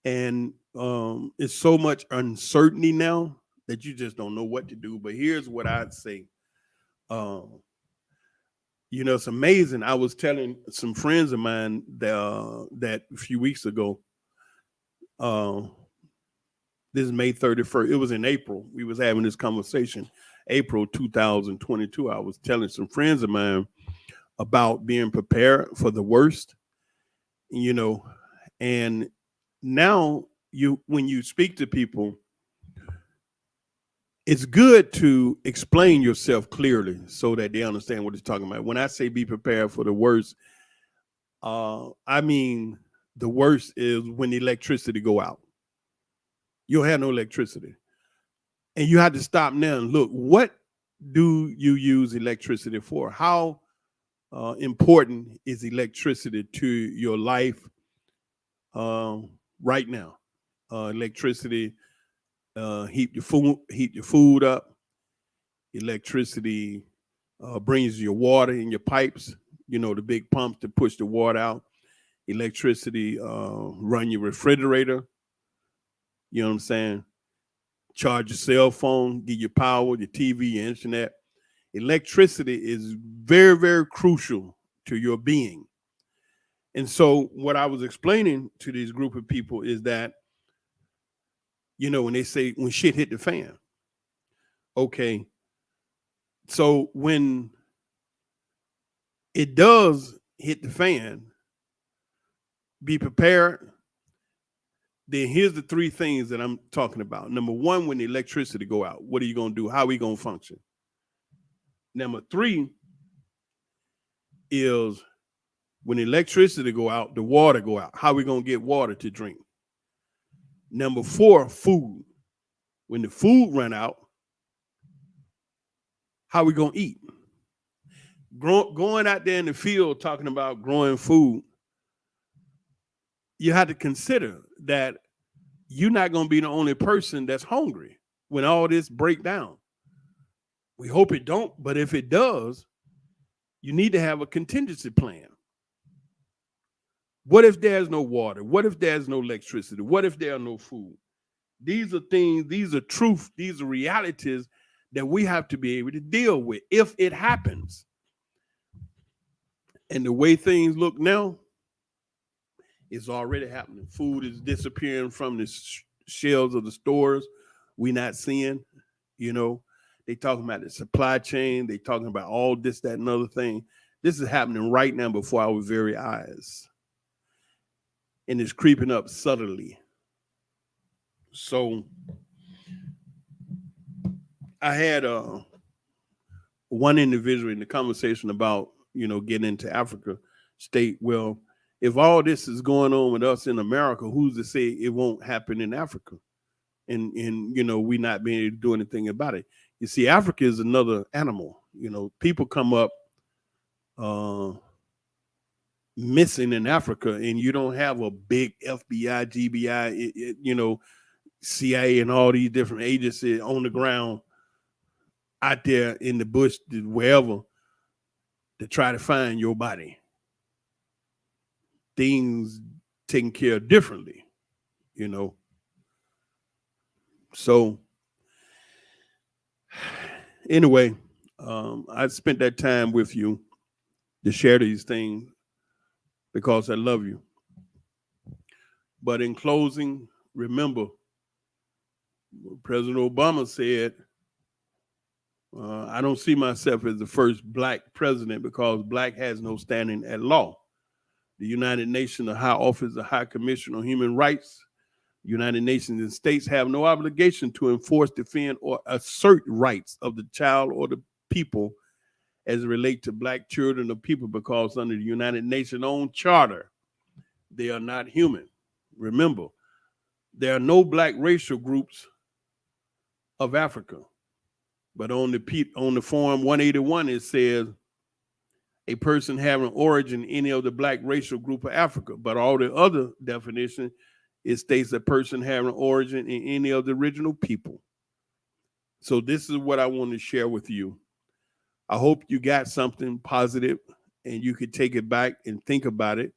and it's so much uncertainty now that you just don't know what to do. But here's what I'd say. It's amazing. I was telling some friends of mine that a few weeks ago, this is May 31st. It was in April. We was having this conversation, April 2022. I was telling some friends of mine about being prepared for the worst, and now when you speak to people, it's good to explain yourself clearly so that they understand what you're talking about. When I say be prepared for the worst, I mean the worst is when the electricity go out. You'll have no electricity. And you have to stop now and look, what do you use electricity for? How important is electricity to your life right now? Electricity heat your food up. Electricity brings your water in your pipes, the big pumps to push the water out. Electricity run your refrigerator. You know what I'm saying? Charge your cell phone, get your power, your TV, your internet. Electricity is very, very crucial to your being. And so what I was explaining to this group of people is that, when they say when shit hit the fan, okay, so when it does hit the fan, be prepared. then here's the three things that I'm talking about. Number one, when the electricity go out, what are you going to do? How are we going to function? Number three is when the electricity go out, the water go out. How are we going to get water to drink? Number four, food. When the food run out, how are we going to eat? Going out there in the field talking about growing food, you have to consider that you're not going to be the only person that's hungry when all this break down. We hope it don't, but if it does, you need to have a contingency plan. What if there's no water? What if there's no electricity? What if there's no food? These are things, these are truth, these are realities that we have to be able to deal with if it happens. And the way things look now, it's already happening. Food is disappearing from the shelves of the stores. We're not seeing, they talking about the supply chain. They talking about all this, that, and other thing. This is happening right now before our very eyes. And it's creeping up subtly. So I had one individual in the conversation about, getting into Africa state. Well, if all this is going on with us in America, who's to say it won't happen in Africa? And we not being able to do anything about it. You see, Africa is another animal. People come up missing in Africa, and you don't have a big FBI, GBI, CIA, and all these different agencies on the ground out there in the bush, wherever, to try to find your body. Things taken care of differently, So anyway, I spent that time with you to share these things because I love you. But in closing, remember, President Obama said, I don't see myself as the first black president because black has no standing at law. The United Nations, the High Office, the High Commission on Human Rights, United Nations and states have no obligation to enforce, defend, or assert rights of the child or the people as it relates to black children or people because under the United Nations own charter, they are not human. Remember, there are no black racial groups of Africa. But on the form 181, it says a person having origin in any of the black racial group of Africa. But all the other definitions, it states a person having origin in any of the original people. So this is what I want to share with you. I hope you got something positive and you could take it back and think about it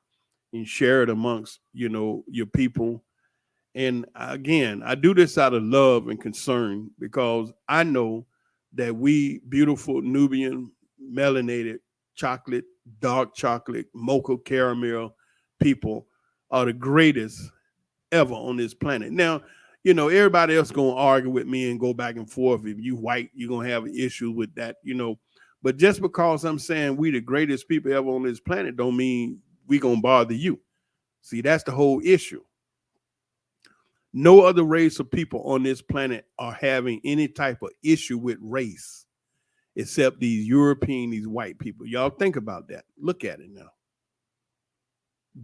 and share it amongst, your people. And again, I do this out of love and concern because I know that we beautiful Nubian, melanated, chocolate, dark chocolate, mocha caramel people are the greatest ever on this planet. Now, everybody else going to argue with me and go back and forth. If you white, you're going to have an issue with that, But just because I'm saying we the greatest people ever on this planet don't mean we going to bother you. See, that's the whole issue. No other race of people on this planet are having any type of issue with race except these European, these white people. Y'all think about that. Look at it now.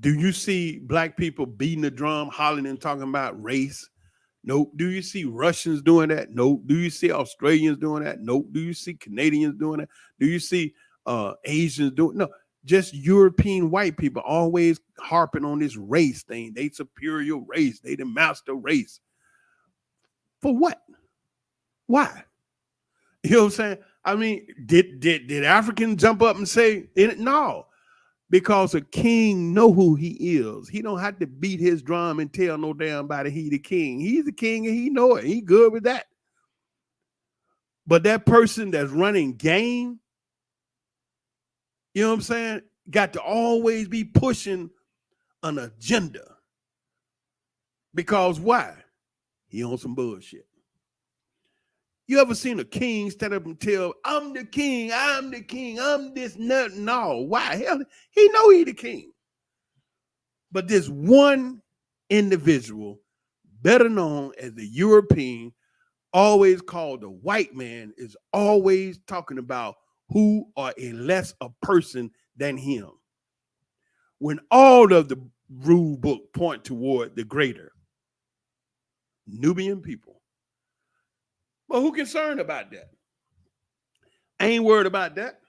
Do you see black people beating the drum, hollering and talking about race? Nope. Do you see Russians doing that? Nope. Do you see Australians doing that? Nope. Do you see Canadians doing that? Do you see Asians doing? No. Just European white people always harping on this race thing. They superior race. They the master race. For what? Why? You know what I'm saying? I mean, did Africans jump up and say it? No, because a king know who he is. He don't have to beat his drum and tell no damn body he the king. He's the king and he know it. He good with that. But that person that's running game, you know what I'm saying, got to always be pushing an agenda. Because why? He on some bullshit. You ever seen a king stand up and tell, I'm the king, I'm this, nothing? No. Why? Hell, he know he the king. But this one individual better known as the European, always called the white man, is always talking about who are a less a person than him, when all of the rule book point toward the greater Nubian people. Well, who concerned about that? I ain't worried about that.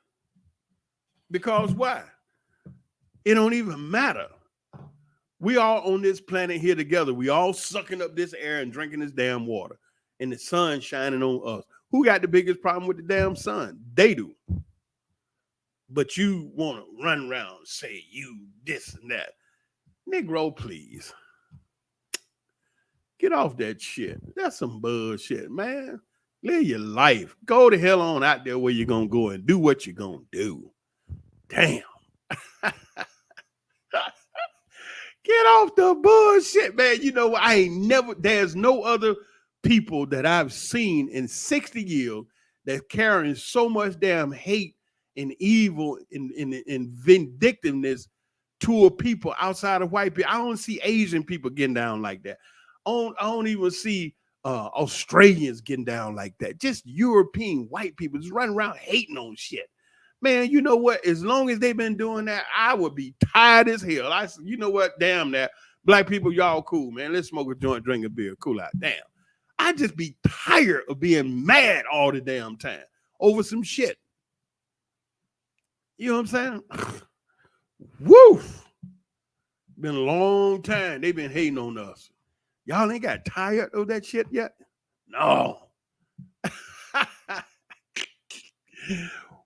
Because why? It don't even matter. We all on this planet here together. We all sucking up this air and drinking this damn water. And the sun shining on us. Who got the biggest problem with the damn sun? They do. But you want to run around and say you this and that. Negro, please. Get off that shit. That's some bullshit, man. Live your life. Go the hell on out there where you're going to go and do what you're going to do. Damn. Get off the bullshit, man. You know what? There's no other people that I've seen in 60 years that's carrying so much damn hate and evil and vindictiveness toward people outside of white people. I don't see Asian people getting down like that. I don't even see Australians getting down like that. Just European white people just running around hating on shit. Man, you know what? As long as they've been doing that, I would be tired as hell. You know what? Damn that. Black people, y'all cool, man. Let's smoke a joint, drink a beer, cool out. Damn. I just be tired of being mad all the damn time over some shit. You know what I'm saying? Woo! Been a long time. They've been hating on us. Y'all ain't got tired of that shit yet? No.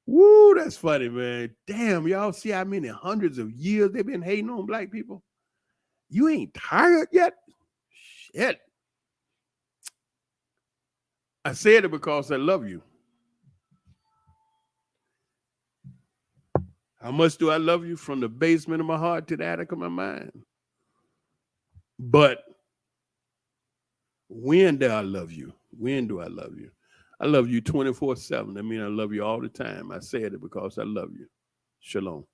Woo, that's funny, man. Damn, y'all see how many hundreds of years they've been hating on black people? You ain't tired yet? Shit. I said it because I love you. How much do I love you? From the basement of my heart to the attic of my mind. But when do I love you? When do I love you? I love you 24/7. I mean, I love you all the time. I said it because I love you. Shalom.